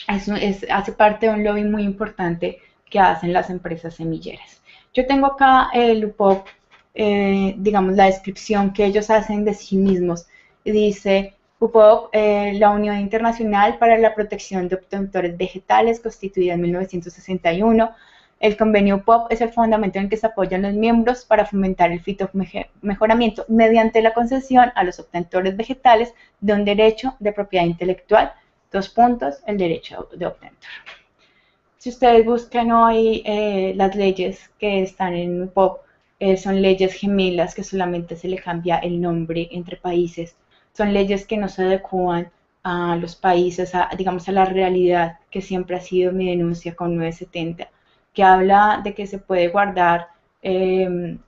hace parte de un lobby muy importante que hacen las empresas semilleras. Yo tengo acá el UPOP, digamos, la descripción que ellos hacen de sí mismos. Dice, UPOP, la Unión Internacional para la Protección de Obtentores Vegetales, constituida en 1961. El convenio UPOP es el fundamento en el que se apoyan los miembros para fomentar el fitomejoramiento mediante la concesión a los obtentores vegetales de un derecho de propiedad intelectual. Dos puntos, el derecho de obtentor. Si ustedes buscan hoy las leyes que están en UPOP, son leyes gemelas que solamente se le cambia el nombre entre países. Son leyes que no se adecúan a los países, digamos, a la realidad que siempre ha sido mi denuncia con 970, que habla de que se puede guardar que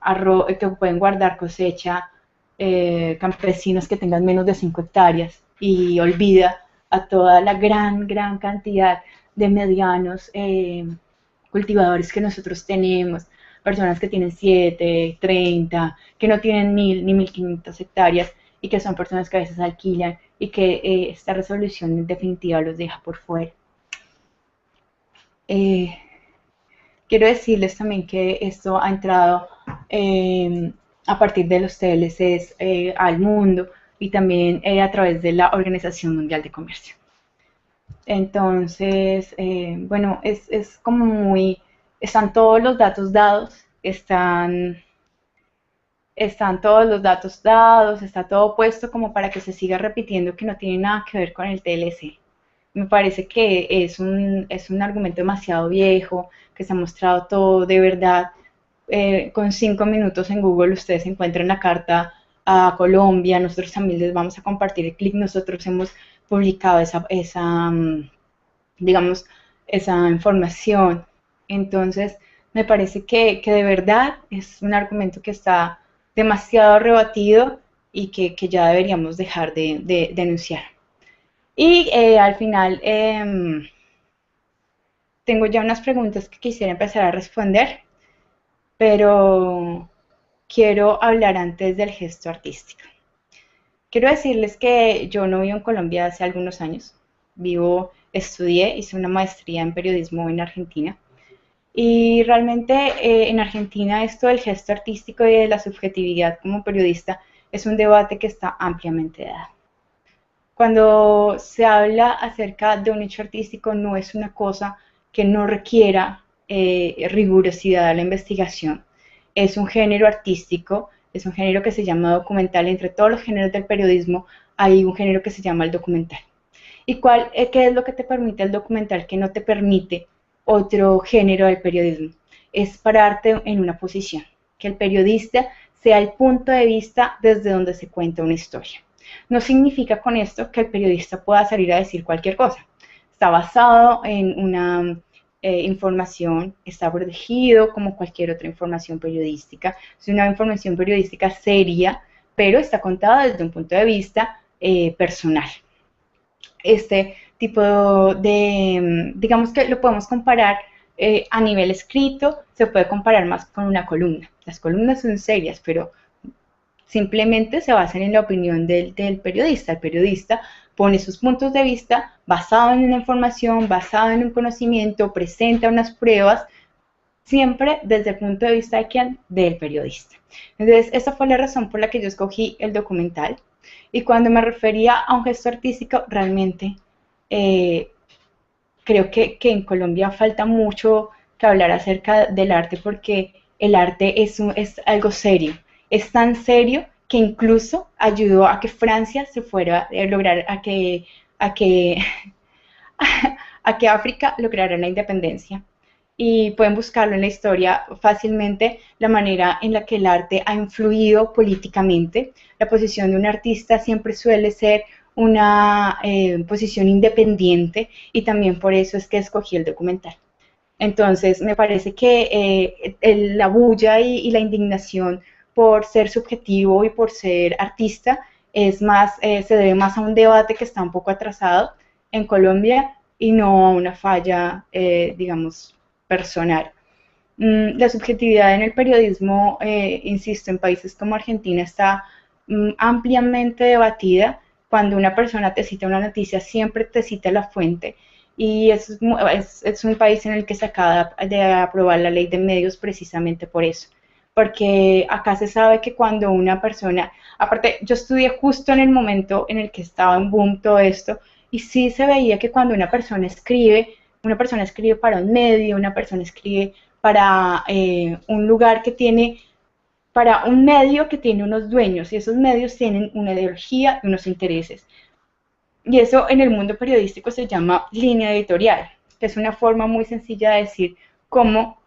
pueden guardar cosecha campesinos que tengan menos de 5 hectáreas, y olvida a toda la gran cantidad de medianos cultivadores que nosotros tenemos, personas que tienen 7, 30, que no tienen 1000 ni 1500 hectáreas, y que son personas que a veces alquilan, y que esta resolución en definitiva los deja por fuera. Quiero decirles también que esto ha entrado a partir de los TLCs al mundo, y también a través de la Organización Mundial de Comercio. Entonces, bueno, es como muy, están todos los datos dados, están todos los datos dados, está todo puesto como para que se siga repitiendo que no tiene nada que ver con el TLC. Me parece que es un argumento demasiado viejo, que se ha mostrado todo de verdad. Con 5 minutos en Google ustedes encuentran la carta a Colombia, nosotros también les vamos a compartir el clic, nosotros hemos publicado digamos, esa información. Entonces, me parece que de verdad es un argumento que está demasiado rebatido, y que ya deberíamos dejar de denunciar. Y al final tengo ya unas preguntas que quisiera empezar a responder, pero quiero hablar antes del gesto artístico. Quiero decirles que yo no vivo en Colombia hace algunos años. Estudié, hice una maestría en periodismo en Argentina. Y realmente en Argentina esto del gesto artístico y de la subjetividad como periodista es un debate que está ampliamente dado. Cuando se habla acerca de un hecho artístico, no es una cosa que no requiera rigurosidad a la investigación. Es un género artístico, es un género que se llama documental. Entre todos los géneros del periodismo hay un género que se llama el documental. ¿Y qué es lo que te permite el documental que no te permite otro género del periodismo? Es pararte en una posición, que el periodista sea el punto de vista desde donde se cuenta una historia. No significa con esto que el periodista pueda salir a decir cualquier cosa. Está basado en una información, está protegido como cualquier otra información periodística. Es una información periodística seria, pero está contada desde un punto de vista personal. Este tipo de, digamos que lo podemos comparar a nivel escrito, se puede comparar más con una columna. Las columnas son serias, pero simplemente se basan en la opinión del periodista. El periodista pone sus puntos de vista basado en una información, basado en un conocimiento, presenta unas pruebas, siempre desde el punto de vista de quién, del periodista. Entonces, esa fue la razón por la que yo escogí el documental. Y cuando me refería a un gesto artístico, realmente creo que en Colombia falta mucho que hablar acerca del arte, porque el arte es algo serio. Es tan serio que incluso ayudó a que Francia se fuera a lograr a que, a que África lograra la independencia. Y pueden buscarlo en la historia fácilmente, la manera en la que el arte ha influido políticamente. La posición de un artista siempre suele ser una posición independiente, y también por eso es que escogí el documental. Entonces, me parece que la bulla y la indignación por ser subjetivo y por ser artista es más, se debe más a un debate que está un poco atrasado en Colombia, y no a una falla, digamos, personal. La subjetividad en el periodismo, insisto, en países como Argentina está ampliamente debatida. Cuando una persona te cita una noticia, siempre te cita la fuente, y es un país en el que se acaba de aprobar la ley de medios precisamente por eso, porque acá se sabe que cuando una persona, aparte yo estudié justo en el momento en el que estaba en boom todo esto, y sí se veía que cuando una persona escribe para un medio, una persona escribe para un lugar que tiene, para un medio que tiene unos dueños, y esos medios tienen una ideología y unos intereses. Y eso en el mundo periodístico se llama línea editorial, que es una forma muy sencilla de decir cómo,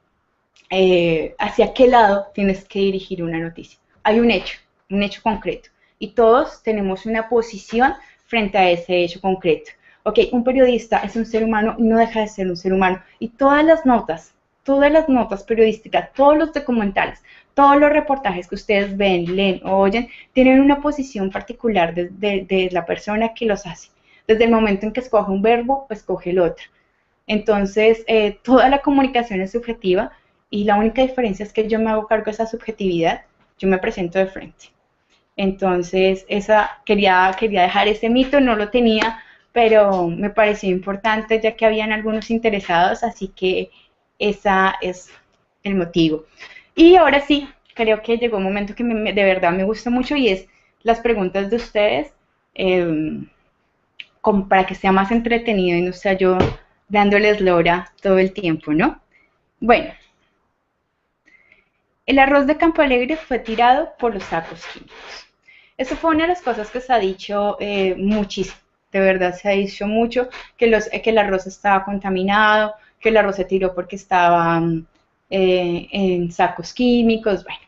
hacia qué lado tienes que dirigir una noticia. Hay un hecho concreto, y todos tenemos una posición frente a ese hecho concreto. Ok, un periodista es un ser humano y no deja de ser un ser humano, y todas las notas periodísticas, todos los documentales, todos los reportajes que ustedes ven, leen o oyen, tienen una posición particular de la persona que los hace. Desde el momento en que escoge un verbo, pues escoge el otro. Entonces, toda la comunicación es subjetiva, y la única diferencia es que yo me hago cargo de esa subjetividad, yo me presento de frente. Entonces, quería dejar ese mito, no lo tenía, pero me pareció importante ya que habían algunos interesados, así que ese es el motivo. Y ahora sí, creo que llegó un momento que de verdad me gusta mucho, y es las preguntas de ustedes, eh, como para que sea más entretenido y no sea yo dándoles lora todo el tiempo, ¿no? Bueno, el arroz de Campo Alegre fue tirado por los sacos químicos. Eso fue una de las cosas que se ha dicho muchísimo. De verdad se ha dicho mucho que el arroz estaba contaminado, que el arroz se tiró porque estaba en sacos químicos. Bueno,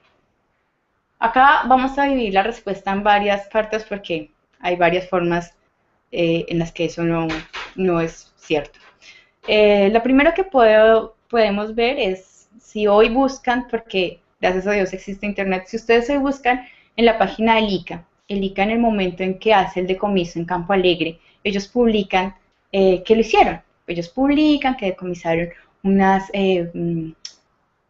acá vamos a dividir la respuesta en varias partes porque hay varias formas en las que eso no es cierto. Lo primero que podemos ver es si hoy buscan, porque gracias a Dios existe internet, si ustedes hoy buscan en la página del ICA, el ICA en el momento en que hace el decomiso en Campo Alegre, ellos publican que lo hicieron. Ellos publican que decomisaron unas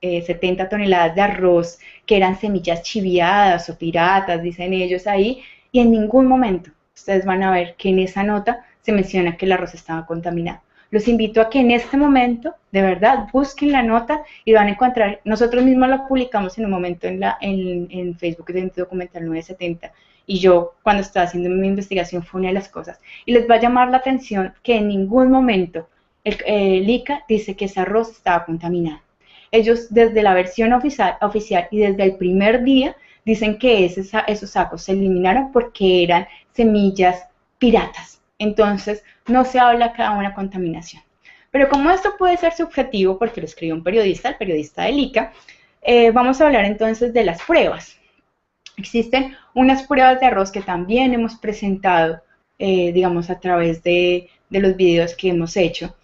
70 toneladas de arroz que eran semillas chiviadas o piratas, dicen ellos ahí, y en ningún momento ustedes van a ver que en esa nota se menciona que el arroz estaba contaminado. Los invito a que en este momento, de verdad, busquen la nota y van a encontrar, nosotros mismos la publicamos en un momento en Facebook de Documental 970, y yo cuando estaba haciendo mi investigación fue una de las cosas. Y les va a llamar la atención que en ningún momento el ICA dice que ese arroz estaba contaminado. Ellos desde la versión oficial y desde el primer día dicen que esos sacos se eliminaron porque eran semillas piratas. Entonces no se habla acá de una contaminación. Pero como esto puede ser subjetivo, porque lo escribió un periodista, el periodista del ICA, vamos a hablar entonces de las pruebas. Existen unas pruebas de arroz que también hemos presentado, digamos, a través de los videos que hemos hecho.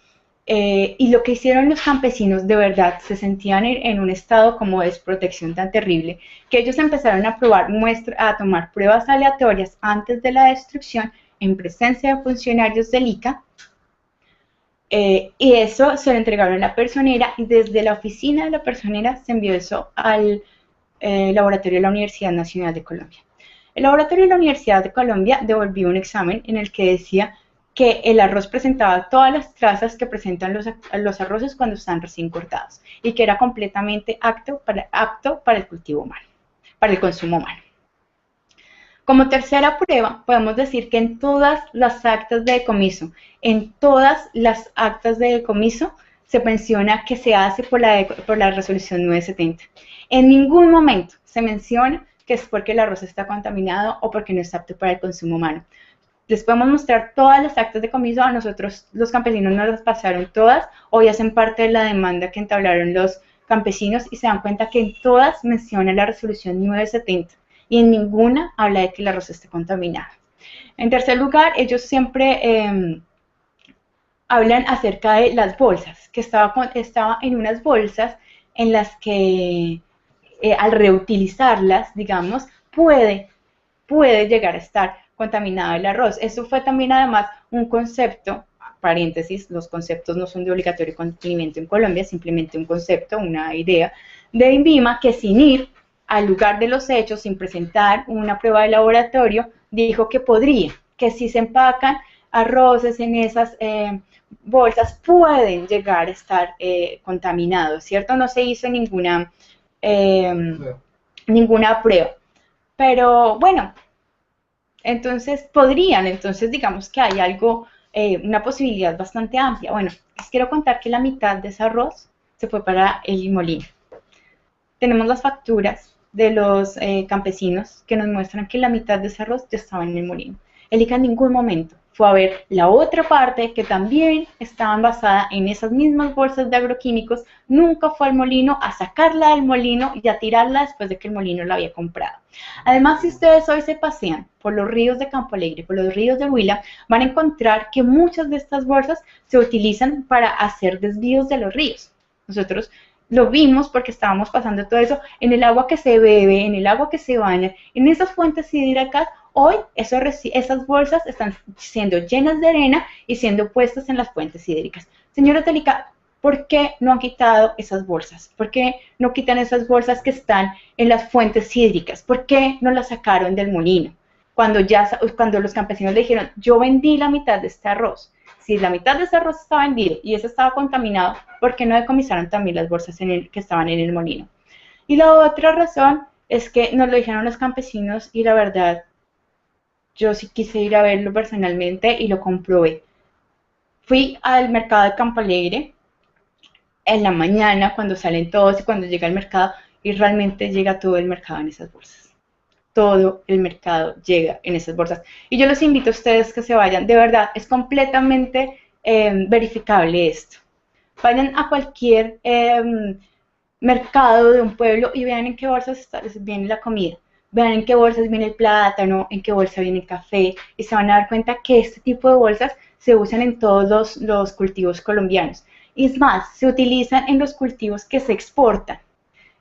Y lo que hicieron los campesinos de verdad se sentían en un estado como de desprotección tan terrible que ellos empezaron a tomar pruebas aleatorias antes de la destrucción en presencia de funcionarios del ICA, y eso se lo entregaron a la personera y desde la oficina de la personera se envió eso al laboratorio de la Universidad Nacional de Colombia. El laboratorio de la Universidad de Colombia devolvió un examen en el que decía que el arroz presentaba todas las trazas que presentan los arroces cuando están recién cortados y que era completamente apto para el cultivo humano, para el consumo humano. Como tercera prueba, podemos decir que en todas las actas de decomiso, se menciona que se hace por la resolución 970. En ningún momento se menciona que es porque el arroz está contaminado o porque no es apto para el consumo humano. Les podemos mostrar todas las actas de decomiso, a nosotros los campesinos nos las pasaron todas, hoy hacen parte de la demanda que entablaron los campesinos y se dan cuenta que en todas menciona la resolución 970 y en ninguna habla de que el arroz esté contaminado. En tercer lugar, ellos siempre hablan acerca de las bolsas, que estaba en unas bolsas en las que al reutilizarlas, digamos, puede llegar a estar contaminado el arroz. Eso fue también además un concepto, paréntesis, los conceptos no son de obligatorio cumplimiento en Colombia, simplemente un concepto, una idea de INVIMA que sin ir al lugar de los hechos, sin presentar una prueba de laboratorio, dijo que podría, que si se empacan arroces en esas bolsas pueden llegar a estar contaminados, ¿cierto? No se hizo ninguna prueba. Pero bueno, entonces digamos que hay algo, una posibilidad bastante amplia. Bueno, les quiero contar que la mitad de ese arroz se fue para el molino. Tenemos las facturas de los campesinos que nos muestran que la mitad de ese arroz ya estaba en el molino. El ICA en ningún momento fue a ver la otra parte que también estaba basada en esas mismas bolsas de agroquímicos, nunca fue al molino a sacarla del molino y a tirarla después de que el molino la había comprado. Además, si ustedes hoy se pasean por los ríos de Campo Alegre, por los ríos de Huila, van a encontrar que muchas de estas bolsas se utilizan para hacer desvíos de los ríos. Nosotros lo vimos porque estábamos pasando todo eso en el agua que se bebe, en el agua que se baña, en esas fuentes hídricas. Hoy esas bolsas están siendo llenas de arena y siendo puestas en las fuentes hídricas. Señora Telica, ¿por qué no han quitado esas bolsas? ¿Por qué no quitan esas bolsas que están en las fuentes hídricas? ¿Por qué no las sacaron del molino? Cuando los campesinos le dijeron, yo vendí la mitad de este arroz. Si la mitad de ese arroz estaba vendido y ese estaba contaminado, ¿por qué no decomisaron también las bolsas que estaban en el molino? Y la otra razón es que nos lo dijeron los campesinos y la verdad, yo sí quise ir a verlo personalmente y lo comprobé. Fui al mercado de Campo Alegre en la mañana cuando salen todos y cuando llega el mercado y realmente llega todo el mercado en esas bolsas. Todo el mercado llega en esas bolsas. Y yo los invito a ustedes que se vayan, de verdad, es completamente verificable esto. Vayan a cualquier mercado de un pueblo y vean en qué bolsas viene la comida. Vean en qué bolsas viene el plátano, en qué bolsa viene el café, y se van a dar cuenta que este tipo de bolsas se usan en todos los cultivos colombianos. Y es más, se utilizan en los cultivos que se exportan.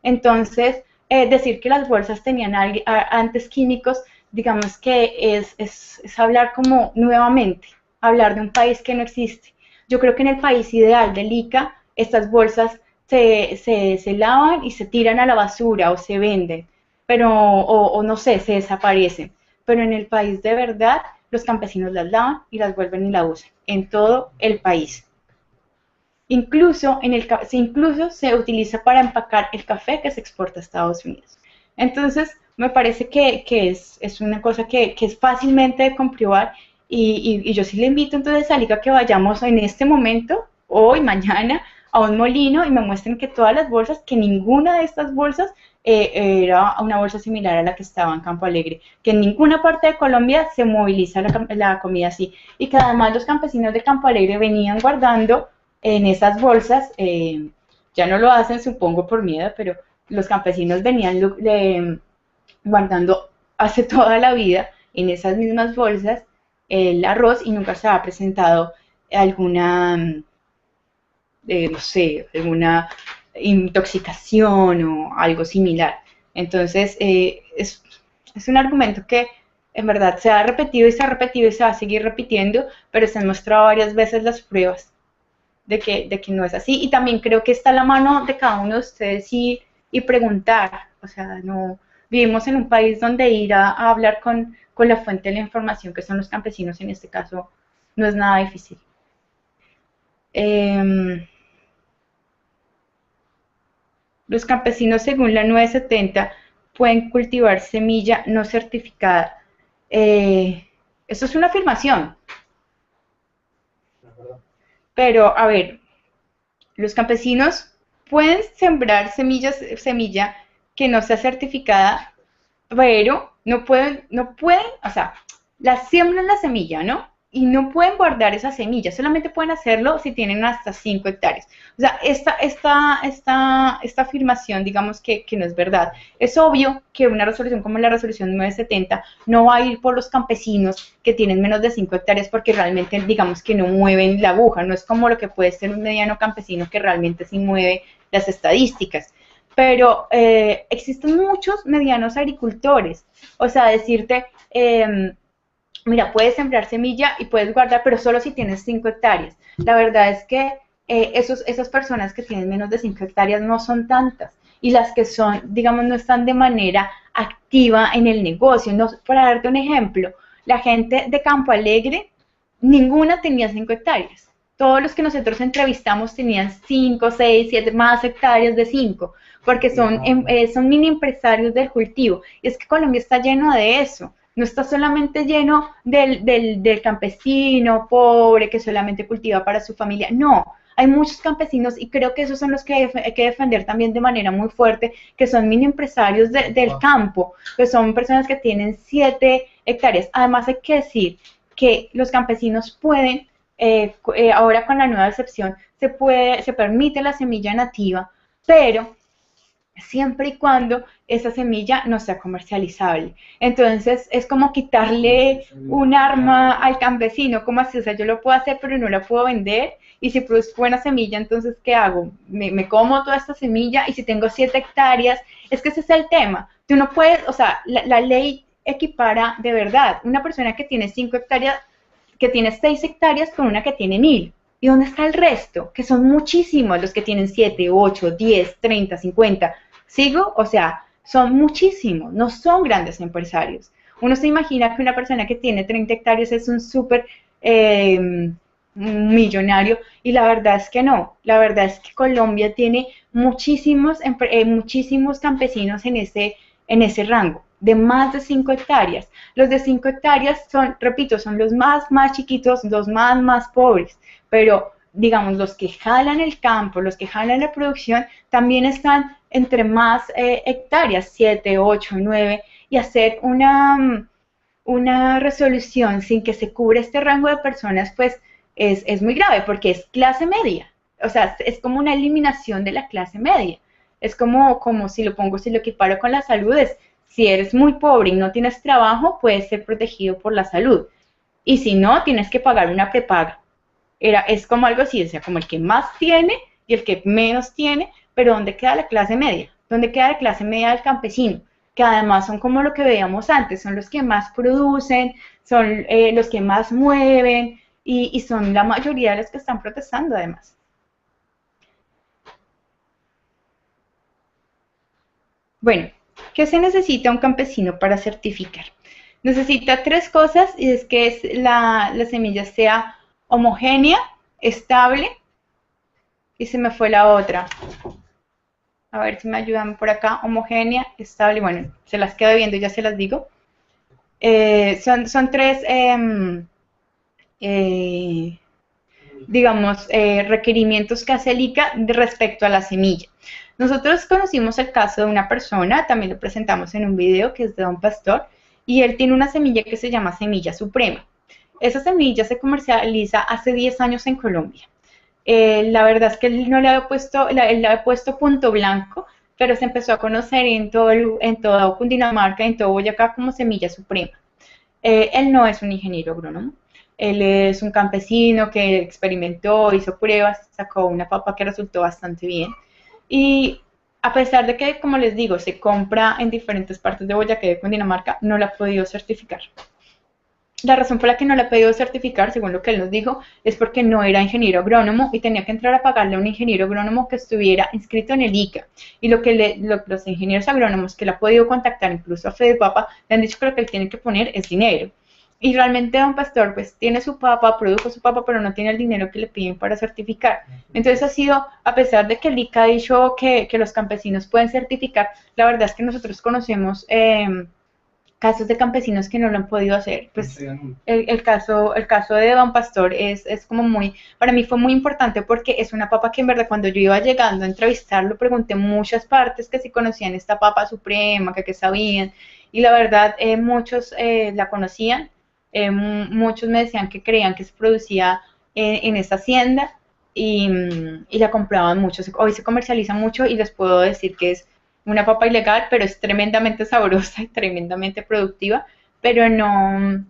Entonces, decir que las bolsas tenían antes químicos, digamos que es hablar como nuevamente, hablar de un país que no existe. Yo creo que en el país ideal del ICA, estas bolsas se lavan y se tiran a la basura o se venden, pero, o no sé, se desaparecen. Pero en el país de verdad, los campesinos las lavan y las vuelven y las usan, en todo el país. Incluso se utiliza para empacar el café que se exporta a Estados Unidos. Entonces, me parece que es una cosa que es fácilmente de comprobar y yo sí le invito entonces a Liga a que vayamos en este momento, hoy, mañana, a un molino y me muestren que todas las bolsas, que ninguna de estas bolsas era una bolsa similar a la que estaba en Campo Alegre, que en ninguna parte de Colombia se moviliza la comida así y que además los campesinos de Campo Alegre venían guardando en esas bolsas, ya no lo hacen supongo por miedo, pero los campesinos venían guardando hace toda la vida en esas mismas bolsas el arroz y nunca se ha presentado alguna no sé, alguna intoxicación o algo similar. Entonces, es un argumento que en verdad se ha repetido y se ha repetido y se va a seguir repitiendo, pero se han mostrado varias veces las pruebas de que no es así. Y también creo que está a la mano de cada uno de ustedes y preguntar. O sea, no vivimos en un país donde ir a hablar con la fuente de la información, que son los campesinos en este caso, no es nada difícil. Eh, Los campesinos, según la 970, pueden cultivar semilla no certificada. Eso es una afirmación, pero a ver, los campesinos pueden sembrar semilla que no sea certificada, pero no pueden, o sea, la siembran la semilla, ¿no? Y no pueden guardar esa semilla, solamente pueden hacerlo si tienen hasta 5 hectáreas. O sea, esta afirmación, digamos que no es verdad. Es obvio que una resolución como la resolución 970 no va a ir por los campesinos que tienen menos de 5 hectáreas porque realmente, digamos que no mueven la aguja, no es como lo que puede ser un mediano campesino que realmente sí mueve las estadísticas. Pero existen muchos medianos agricultores, o sea, decirte, mira, puedes sembrar semilla y puedes guardar, pero solo si tienes 5 hectáreas. La verdad es que esas personas que tienen menos de 5 hectáreas no son tantas. Y las que son, digamos, no están de manera activa en el negocio. No, para darte un ejemplo, la gente de Campo Alegre, ninguna tenía 5 hectáreas. Todos los que nosotros entrevistamos tenían 5, 6, 7 más hectáreas de 5, porque son mini empresarios del cultivo. Y es que Colombia está lleno de eso. No está solamente lleno del campesino pobre que solamente cultiva para su familia. No, hay muchos campesinos y creo que esos son los que hay que defender también de manera muy fuerte, que son mini empresarios del campo, que son personas que tienen 7 hectáreas. Además hay que decir que los campesinos pueden, ahora con la nueva excepción, se permite la semilla nativa, pero siempre y cuando esa semilla no sea comercializable. Entonces es como quitarle un arma al campesino, como así, o sea, yo lo puedo hacer pero no la puedo vender y si produzco buena semilla, entonces ¿qué hago? Me como toda esta semilla y si tengo 7 hectáreas, es que ese es el tema. Tú no puedes, o sea, la ley equipara de verdad una persona que tiene 5 hectáreas, que tiene 6 hectáreas con una que tiene 1000. ¿Y dónde está el resto? Que son muchísimos los que tienen 7, 8, 10, 30, 50. ¿Sigo? O sea, son muchísimos, no son grandes empresarios. Uno se imagina que una persona que tiene 30 hectáreas es un súper millonario y la verdad es que no. La verdad es que Colombia tiene muchísimos campesinos en ese rango de más de 5 hectáreas. Los de 5 hectáreas son, repito, son los más chiquitos, los más pobres, pero digamos, los que jalan el campo, los que jalan la producción, también están entre más hectáreas, 7, 8, 9, y hacer una resolución sin que se cubra este rango de personas, pues es muy grave, porque es clase media. O sea, es como una eliminación de la clase media. Es como si lo equiparo con la salud, si eres muy pobre y no tienes trabajo, puedes ser protegido por la salud. Y si no, tienes que pagar una prepaga. Es como algo así, o sea, como el que más tiene y el que menos tiene, pero ¿dónde queda la clase media? ¿Dónde queda la clase media del campesino? Que además son como lo que veíamos antes, son los que más producen, son los que más mueven y son la mayoría de los que están protestando además. Bueno, ¿qué se necesita un campesino para certificar? Necesita 3 cosas y es que la semilla sea homogénea, estable y se me fue la otra. A ver si me ayudan por acá. Homogénea, estable. Bueno, se las quedo viendo, ya se las digo. Son tres, eh, digamos, requerimientos que hace el ICA respecto a la semilla. Nosotros conocimos el caso de una persona, también lo presentamos en un video que es de Don Pastor, y él tiene una semilla que se llama semilla suprema. Esa semilla se comercializa hace 10 años en Colombia. La verdad es que él no le había puesto, él le había puesto punto blanco, pero se empezó a conocer en todo Cundinamarca, en todo Boyacá como semilla suprema. Él no es un ingeniero agrónomo, él es un campesino que experimentó, hizo pruebas, sacó una papa que resultó bastante bien. Y a pesar de que, como les digo, se compra en diferentes partes de Boyacá y de Cundinamarca, no la ha podido certificar. La razón por la que no la ha podido certificar, según lo que él nos dijo, es porque no era ingeniero agrónomo y tenía que entrar a pagarle a un ingeniero agrónomo que estuviera inscrito en el ICA. Y los ingenieros agrónomos que le ha podido contactar, incluso a Fedepapa, le han dicho que lo que él tiene que poner es dinero. Y realmente Don Pastor pues tiene su papa, produjo su papa, pero no tiene el dinero que le piden para certificar. Entonces ha sido, a pesar de que el ICA ha dicho que los campesinos pueden certificar, la verdad es que nosotros conocemos casos de campesinos que no lo han podido hacer. Pues el caso de Don Pastor es como muy, para mí fue muy importante porque es una papa que en verdad cuando yo iba llegando a entrevistarlo pregunté en muchas partes que si conocían esta papa suprema, que sabían, y la verdad muchos la conocían, muchos me decían que creían que se producía en esta hacienda y la compraban mucho. Hoy se comercializa mucho y les puedo decir que es una papa ilegal, pero es tremendamente sabrosa y tremendamente productiva, pero no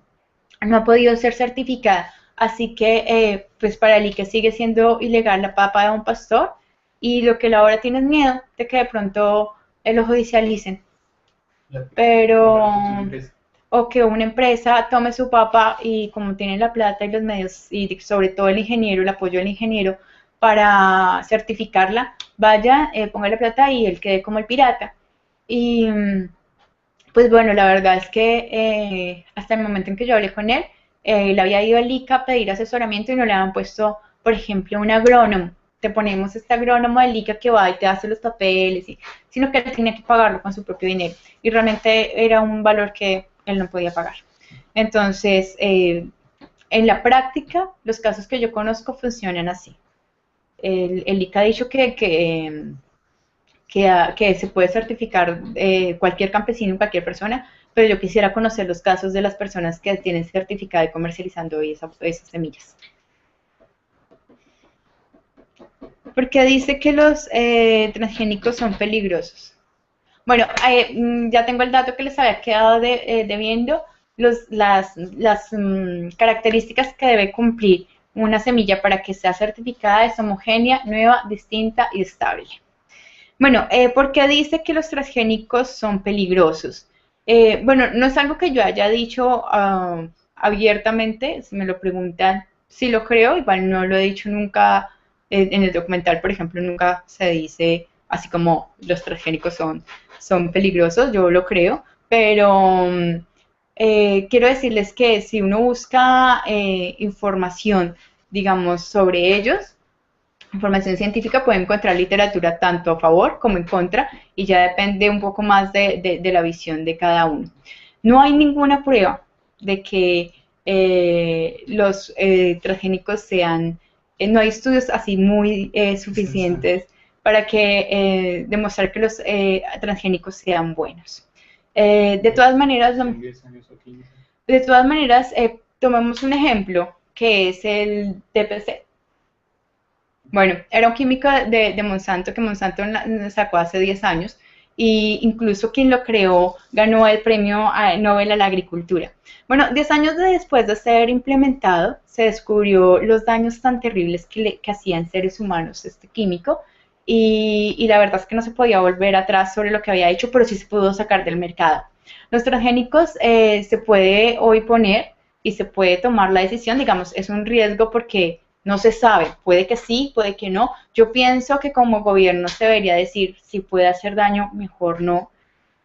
ha podido ser certificada. Así que, pues para el ICE sigue siendo ilegal la papa de Don Pastor y lo que él ahora tiene es miedo de que de pronto lo judicialicen. Pero, o que una empresa tome su papa y como tiene la plata y los medios, y sobre todo el ingeniero, el apoyo del ingeniero para certificarla, vaya, ponga la plata y él quede como el pirata. Y pues bueno, la verdad es que hasta el momento en que yo hablé con él, le había ido al ICA a pedir asesoramiento y no le habían puesto, por ejemplo, un agrónomo. Te ponemos este agrónomo del ICA que va y te hace los papeles, sino que él tenía que pagarlo con su propio dinero. Y realmente era un valor que él no podía pagar. Entonces, en la práctica, los casos que yo conozco funcionan así. El ICA ha dicho que se puede certificar cualquier campesino, cualquier persona, pero yo quisiera conocer los casos de las personas que tienen certificado y comercializando hoy esas semillas. Porque dice que los transgénicos son peligrosos. Bueno, ya tengo el dato que les había quedado debiendo, las características que debe cumplir una semilla para que sea certificada es homogénea, nueva, distinta y estable. Bueno, ¿por qué dice que los transgénicos son peligrosos? Bueno, no es algo que yo haya dicho abiertamente, si me lo preguntan, sí lo creo, igual no lo he dicho nunca, en el documental, por ejemplo, nunca se dice así como los transgénicos son peligrosos, yo lo creo, pero quiero decirles que si uno busca información, digamos, sobre ellos, información científica, puede encontrar literatura tanto a favor como en contra y ya depende un poco más de la visión de cada uno. No hay ninguna prueba de que los transgénicos sean, no hay estudios así muy suficientes para que demostrar que los transgénicos sean buenos. De todas maneras, tomemos un ejemplo que es el TPC. Bueno, era un químico de Monsanto que Monsanto sacó hace 10 años e incluso quien lo creó ganó el premio Nobel a la Agricultura. Bueno, 10 años después de ser implementado, se descubrió los daños tan terribles que hacía en seres humanos este químico y la verdad es que no se podía volver atrás sobre lo que había hecho, pero sí se pudo sacar del mercado. Los transgénicos se puede hoy poner y se puede tomar la decisión, digamos, es un riesgo porque no se sabe, puede que sí, puede que no. Yo pienso que como gobierno se debería decir si puede hacer daño, mejor no.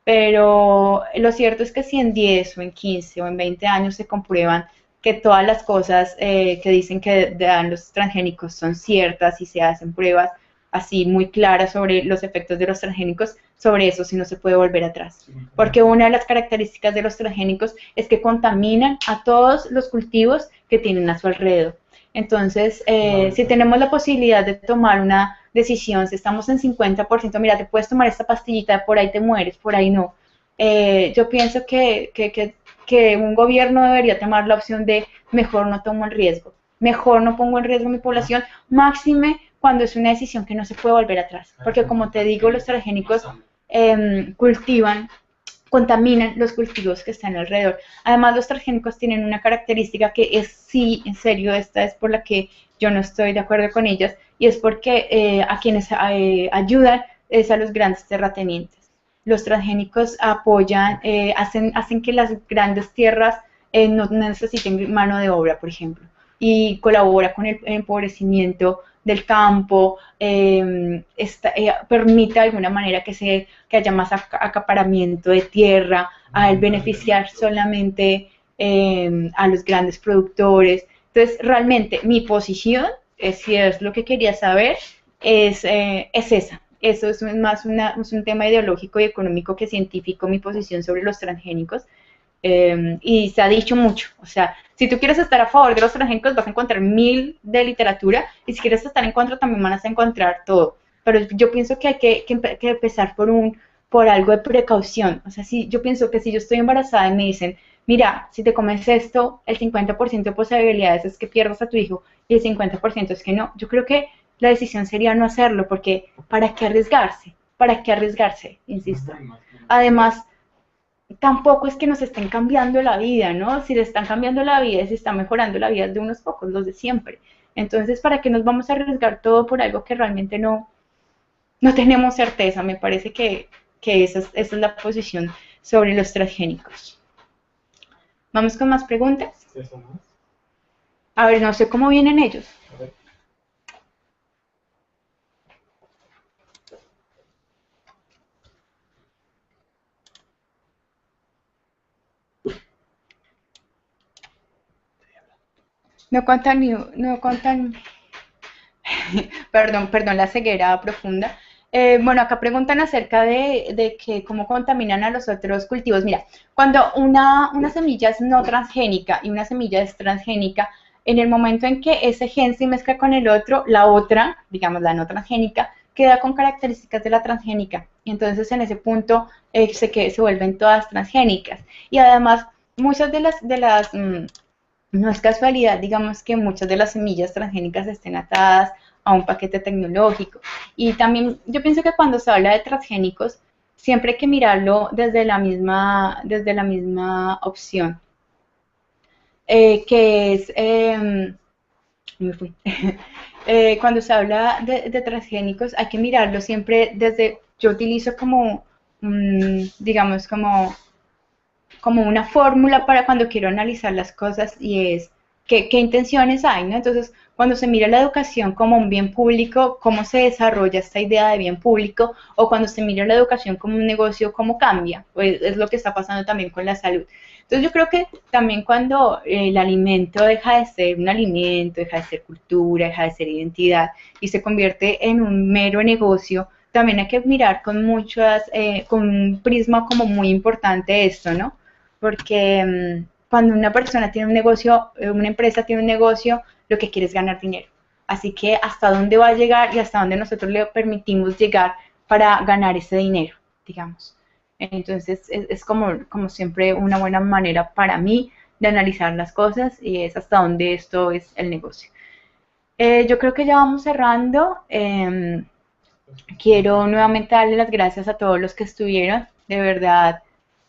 Pero lo cierto es que si en 10 o en 15 o en 20 años se comprueban que todas las cosas que dicen que dan los transgénicos son ciertas y se hacen pruebas, así muy clara sobre los efectos de los transgénicos, sobre eso sí no se puede volver atrás. Porque una de las características de los transgénicos es que contaminan a todos los cultivos que tienen a su alrededor. Entonces, si tenemos la posibilidad de tomar una decisión, si estamos en 50%, mira, te puedes tomar esta pastillita, por ahí te mueres, por ahí no. Yo pienso que un gobierno debería tomar la opción de mejor no tomo el riesgo, mejor no pongo en riesgo mi población, máxime cuando es una decisión que no se puede volver atrás, porque como te digo, los transgénicos contaminan los cultivos que están alrededor. Además, los transgénicos tienen una característica que es sí, en serio, esta es por la que yo no estoy de acuerdo con ellas, y es porque a quienes ayudan es a los grandes terratenientes. Los transgénicos apoyan, hacen que las grandes tierras no necesiten mano de obra, por ejemplo, y colabora con el empobrecimiento del campo, permite de alguna manera que haya más acaparamiento de tierra, al beneficiar solamente a los grandes productores. Entonces, realmente mi posición, si es lo que quería saber, es esa. Eso es más es un tema ideológico y económico que científico, mi posición sobre los transgénicos. Y se ha dicho mucho, o sea, si tú quieres estar a favor de los transgénicos vas a encontrar 1000 de literatura, y si quieres estar en contra también vas a encontrar todo, pero yo pienso que hay que empezar por algo de precaución. O sea, yo pienso que si yo estoy embarazada y me dicen, mira, si te comes esto, el 50% de posibilidades es que pierdas a tu hijo y el 50% es que no, yo creo que la decisión sería no hacerlo, porque ¿para qué arriesgarse? ¿Para qué arriesgarse? Insisto. Además, tampoco es que nos estén cambiando la vida, ¿no? Si le están cambiando la vida y si está mejorando la vida de unos pocos, los de siempre. Entonces, ¿para qué nos vamos a arriesgar todo por algo que realmente no tenemos certeza? Me parece que esa es la posición sobre los transgénicos. ¿Vamos con más preguntas? A ver, no sé cómo vienen ellos. No cuentan, perdón, la ceguera profunda. Bueno, acá preguntan acerca de que cómo contaminan a los otros cultivos. Mira, cuando una semilla es no transgénica y una semilla es transgénica, en el momento en que ese gen se mezcla con el otro, la otra, digamos la no transgénica, queda con características de la transgénica. Y entonces en ese punto se vuelven todas transgénicas. Y además, muchas de las no es casualidad, digamos, que muchas de las semillas transgénicas estén atadas a un paquete tecnológico. Y también yo pienso que cuando se habla de transgénicos, siempre hay que mirarlo desde la misma opción, que es, me fui. Cuando se habla de transgénicos, hay que mirarlo siempre desde, yo utilizo como, digamos, como una fórmula para cuando quiero analizar las cosas, y es qué intenciones hay, ¿no? Entonces, cuando se mira la educación como un bien público, ¿cómo se desarrolla esta idea de bien público? O cuando se mira la educación como un negocio, ¿cómo cambia? Pues es lo que está pasando también con la salud. Entonces, yo creo que también cuando el alimento deja de ser un alimento, deja de ser cultura, deja de ser identidad y se convierte en un mero negocio, también hay que mirar con un prisma como muy importante esto, ¿no? Porque cuando una persona tiene un negocio, una empresa tiene un negocio, lo que quiere es ganar dinero. Así que hasta dónde va a llegar y hasta dónde nosotros le permitimos llegar para ganar ese dinero, digamos. Entonces es como siempre una buena manera para mí de analizar las cosas, y es hasta dónde esto es el negocio. Yo creo que ya vamos cerrando. Quiero nuevamente darle las gracias a todos los que estuvieron, de verdad,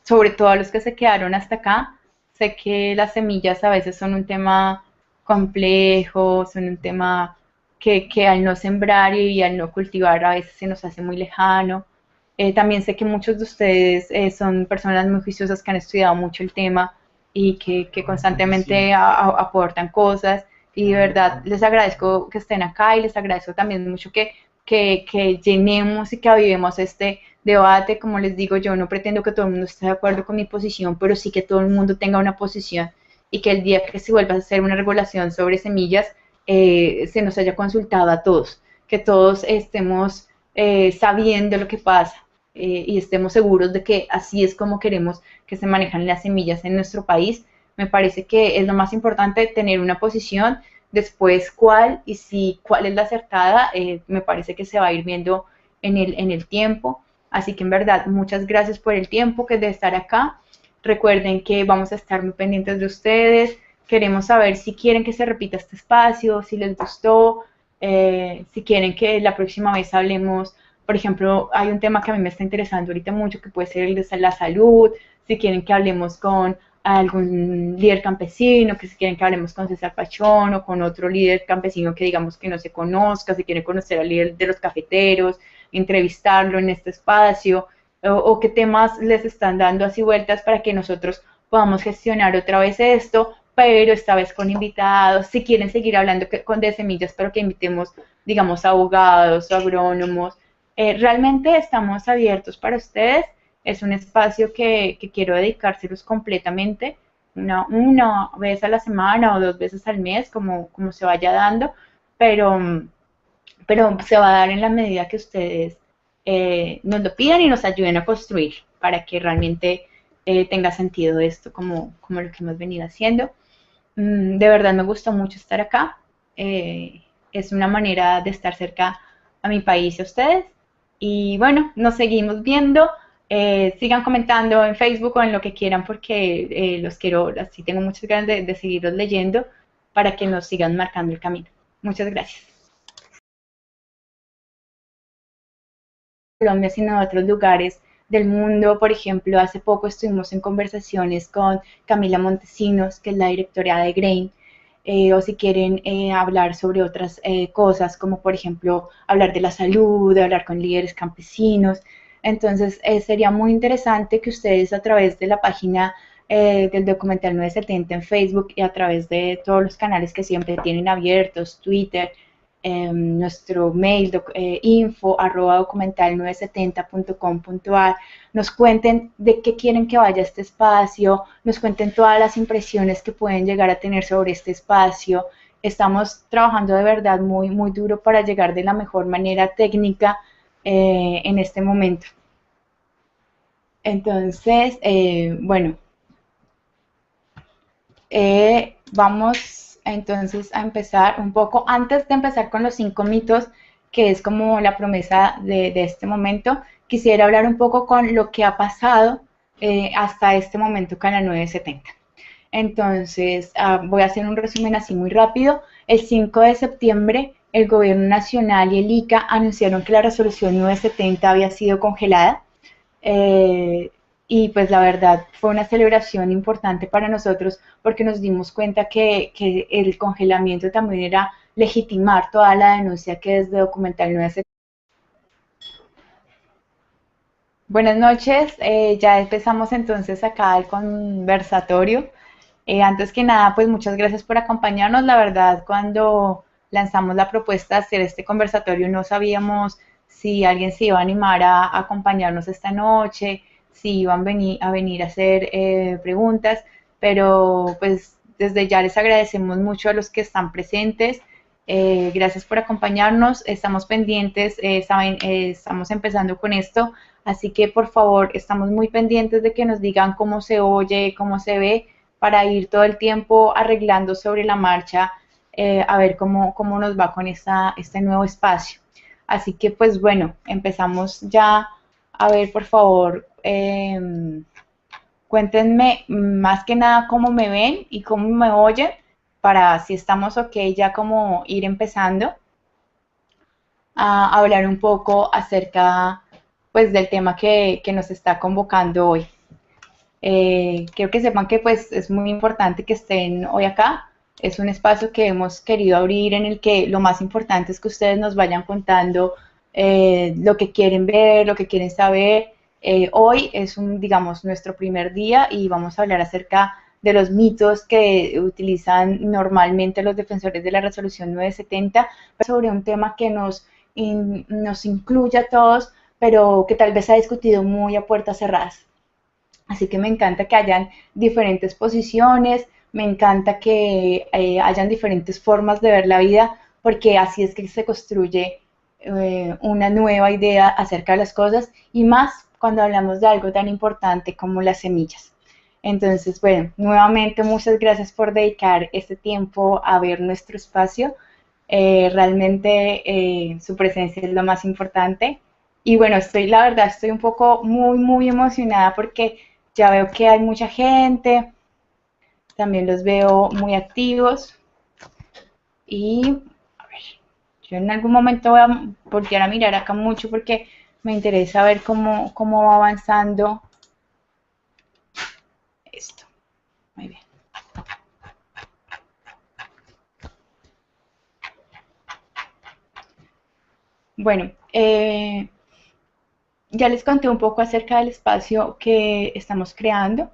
sobre todo a los que se quedaron hasta acá. Sé que las semillas a veces son un tema complejo, son un tema que al no sembrar y al no cultivar a veces se nos hace muy lejano. También sé que muchos de ustedes son personas muy juiciosas que han estudiado mucho el tema y que constantemente aportan cosas, y de verdad les agradezco que estén acá, y les agradezco también mucho que llenemos y que avivemos este debate. Como les digo, yo no pretendo que todo el mundo esté de acuerdo con mi posición, pero sí que todo el mundo tenga una posición, y que el día que se vuelva a hacer una regulación sobre semillas se nos haya consultado a todos. que todos estemos sabiendo lo que pasa y estemos seguros de que así es como queremos que se manejan las semillas en nuestro país. Me parece que es lo más importante tener una posición, después cuál y si cuál es la acertada, me parece que se va a ir viendo en el tiempo. Así que en verdad, muchas gracias por el tiempo que de estar acá. Recuerden que vamos a estar muy pendientes de ustedes. Queremos saber si quieren que se repita este espacio, si les gustó, si quieren que la próxima vez hablemos. Por ejemplo, hay un tema que a mí me está interesando ahorita mucho, que puede ser el de la salud, si quieren que hablemos con algún líder campesino, que si quieren que hablemos con César Pachón o con otro líder campesino que digamos que no se conozca, si quieren conocer al líder de los cafeteros, entrevistarlo en este espacio, o qué temas les están dando así vueltas para que nosotros podamos gestionar otra vez esto, pero esta vez con invitados. Si quieren seguir hablando con de semillas, pero que invitemos, digamos, abogados, agrónomos. Realmente estamos abiertos para ustedes. Es un espacio que quiero dedicárselos completamente, una vez a la semana o dos veces al mes, como se vaya dando, pero, pero se va a dar en la medida que ustedes nos lo pidan y nos ayuden a construir para que realmente tenga sentido esto como lo que hemos venido haciendo. De verdad me gustó mucho estar acá. Es una manera de estar cerca a mi país y a ustedes. Y bueno, nos seguimos viendo. Sigan comentando en Facebook o en lo que quieran porque los quiero, así tengo muchas ganas de seguirlos leyendo para que nos sigan marcando el camino. Muchas gracias. Colombia, sino de otros lugares del mundo. Por ejemplo, hace poco estuvimos en conversaciones con Camila Montesinos, que es la directora de Grain, o si quieren hablar sobre otras cosas, como por ejemplo hablar de la salud, hablar con líderes campesinos. Entonces, sería muy interesante que ustedes a través de la página del documental 970 en Facebook y a través de todos los canales que siempre tienen abiertos, Twitter, nuestro mail info@documental970.com.ar, nos cuenten de qué quieren que vaya este espacio, nos cuenten todas las impresiones que pueden llegar a tener sobre este espacio. Estamos trabajando de verdad muy, muy duro para llegar de la mejor manera técnica en este momento. Entonces, bueno, vamos entonces a empezar un poco, antes de empezar con los 5 mitos, que es como la promesa de este momento, quisiera hablar un poco con lo que ha pasado hasta este momento con la 970. Entonces, voy a hacer un resumen así muy rápido. El 5 de septiembre, el Gobierno Nacional y el ICA anunciaron que la resolución 970 había sido congelada. Y pues la verdad fue una celebración importante para nosotros porque nos dimos cuenta que el congelamiento también era legitimar toda la denuncia que desde Documental 970. Buenas noches, ya empezamos entonces acá el conversatorio. Antes que nada, pues muchas gracias por acompañarnos. La verdad, cuando lanzamos la propuesta de hacer este conversatorio, no sabíamos si alguien se iba a animar a acompañarnos esta noche, si iban a venir a hacer preguntas, pero pues desde ya les agradecemos mucho a los que están presentes. Gracias por acompañarnos, estamos pendientes, saben, estamos empezando con esto, así que por favor, estamos muy pendientes de que nos digan cómo se oye, cómo se ve, para ir todo el tiempo arreglando sobre la marcha, a ver cómo nos va con este nuevo espacio. Así que pues bueno, empezamos ya. A ver, por favor, cuéntenme más que nada cómo me ven y cómo me oyen, para si estamos ok ya como ir empezando a hablar un poco acerca pues del tema que nos está convocando hoy. Quiero que sepan que pues es muy importante que estén hoy acá. Es un espacio que hemos querido abrir en el que lo más importante es que ustedes nos vayan contando lo que quieren ver, lo que quieren saber. Hoy es digamos, nuestro primer día y vamos a hablar acerca de los mitos que utilizan normalmente los defensores de la resolución 970 sobre un tema que nos incluye a todos, pero que tal vez se ha discutido muy a puertas cerradas. Así que me encanta que hayan diferentes posiciones, me encanta que hayan diferentes formas de ver la vida, porque así es que se construye una nueva idea acerca de las cosas y más cuando hablamos de algo tan importante como las semillas. Entonces, bueno, nuevamente muchas gracias por dedicar este tiempo a ver nuestro espacio. Realmente su presencia es lo más importante. Y bueno, la verdad, estoy un poco muy emocionada porque ya veo que hay mucha gente, también los veo muy activos y a ver, yo en algún momento voy a voltear a mirar acá mucho porque me interesa ver cómo va avanzando esto. Muy bien. Bueno, ya les conté un poco acerca del espacio que estamos creando.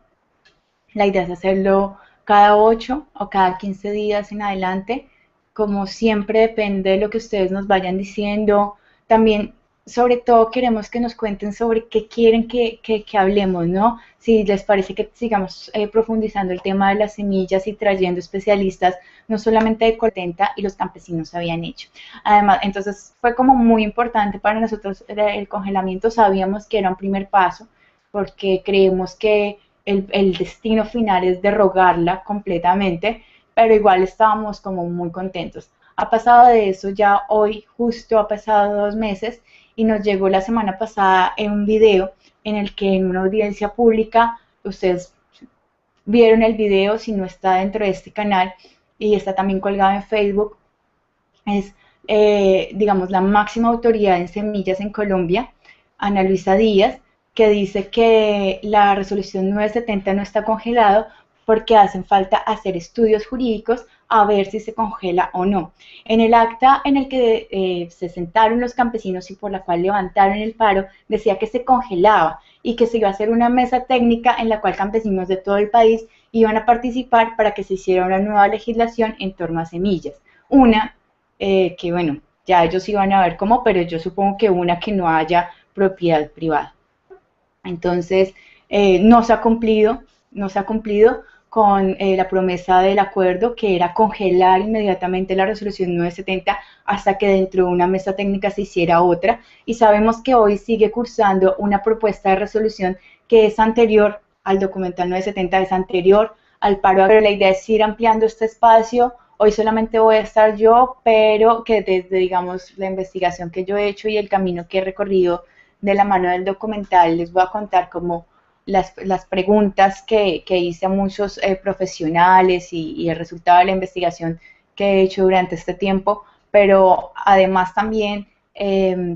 La idea es hacerlo cada 8 o cada 15 días en adelante. Como siempre depende de lo que ustedes nos vayan diciendo. También, sobre todo, queremos que nos cuenten sobre qué quieren que hablemos, ¿no? Si les parece que sigamos profundizando el tema de las semillas y trayendo especialistas, no solamente de Cortenta y los campesinos habían hecho. Además, entonces fue como muy importante para nosotros el congelamiento. Sabíamos que era un primer paso porque creemos que el destino final es derrogarla completamente, pero igual estábamos como muy contentos. Ha pasado de eso ya hoy, justo ha pasado 2 meses y nos llegó la semana pasada en un video en el que en una audiencia pública, ustedes vieron el video, si no está dentro de este canal y está también colgado en Facebook, es, digamos, la máxima autoridad en semillas en Colombia, Ana Luisa Díaz, que dice que la resolución 970 no está congelado porque hacen falta hacer estudios jurídicos a ver si se congela o no. En el acta en el que se sentaron los campesinos y por la cual levantaron el paro, decía que se congelaba y que se iba a hacer una mesa técnica en la cual campesinos de todo el país iban a participar para que se hiciera una nueva legislación en torno a semillas. Una que bueno, ya ellos iban a ver cómo, pero yo supongo que una que no haya propiedad privada. Entonces, no se ha cumplido con la promesa del acuerdo, que era congelar inmediatamente la resolución 970 hasta que dentro de una mesa técnica se hiciera otra. Y sabemos que hoy sigue cursando una propuesta de resolución que es anterior al documental 970, es anterior al paro. Pero la idea es ir ampliando este espacio. Hoy solamente voy a estar yo, pero que desde, digamos, la investigación que yo he hecho y el camino que he recorrido de la mano del documental, les voy a contar como las preguntas que hice a muchos profesionales y el resultado de la investigación que he hecho durante este tiempo, pero además también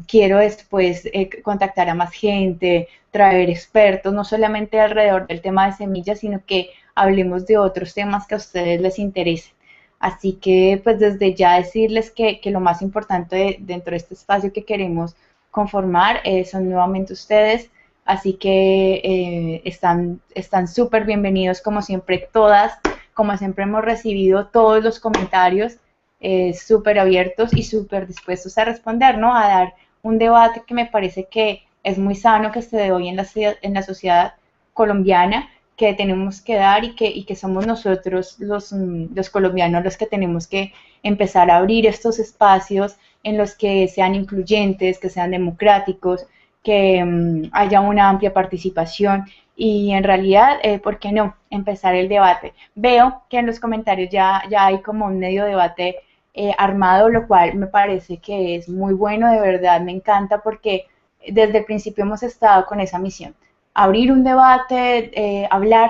quiero después contactar a más gente, traer expertos, no solamente alrededor del tema de semillas, sino que hablemos de otros temas que a ustedes les interesen. Así que pues desde ya decirles que lo más importante dentro de este espacio que queremos conformar son nuevamente ustedes, así que están súper bienvenidos como siempre todas, como siempre hemos recibido todos los comentarios súper abiertos y súper dispuestos a responder, ¿no? A dar un debate que me parece que es muy sano que se dé hoy en la sociedad colombiana, que tenemos que dar y que somos nosotros los colombianos los que tenemos que empezar a abrir estos espacios en los que sean incluyentes, que sean democráticos, que haya una amplia participación y en realidad, ¿por qué no? Empezar el debate. Veo que en los comentarios ya hay como un medio debate armado, lo cual me parece que es muy bueno, de verdad me encanta porque desde el principio hemos estado con esa misión, abrir un debate, hablar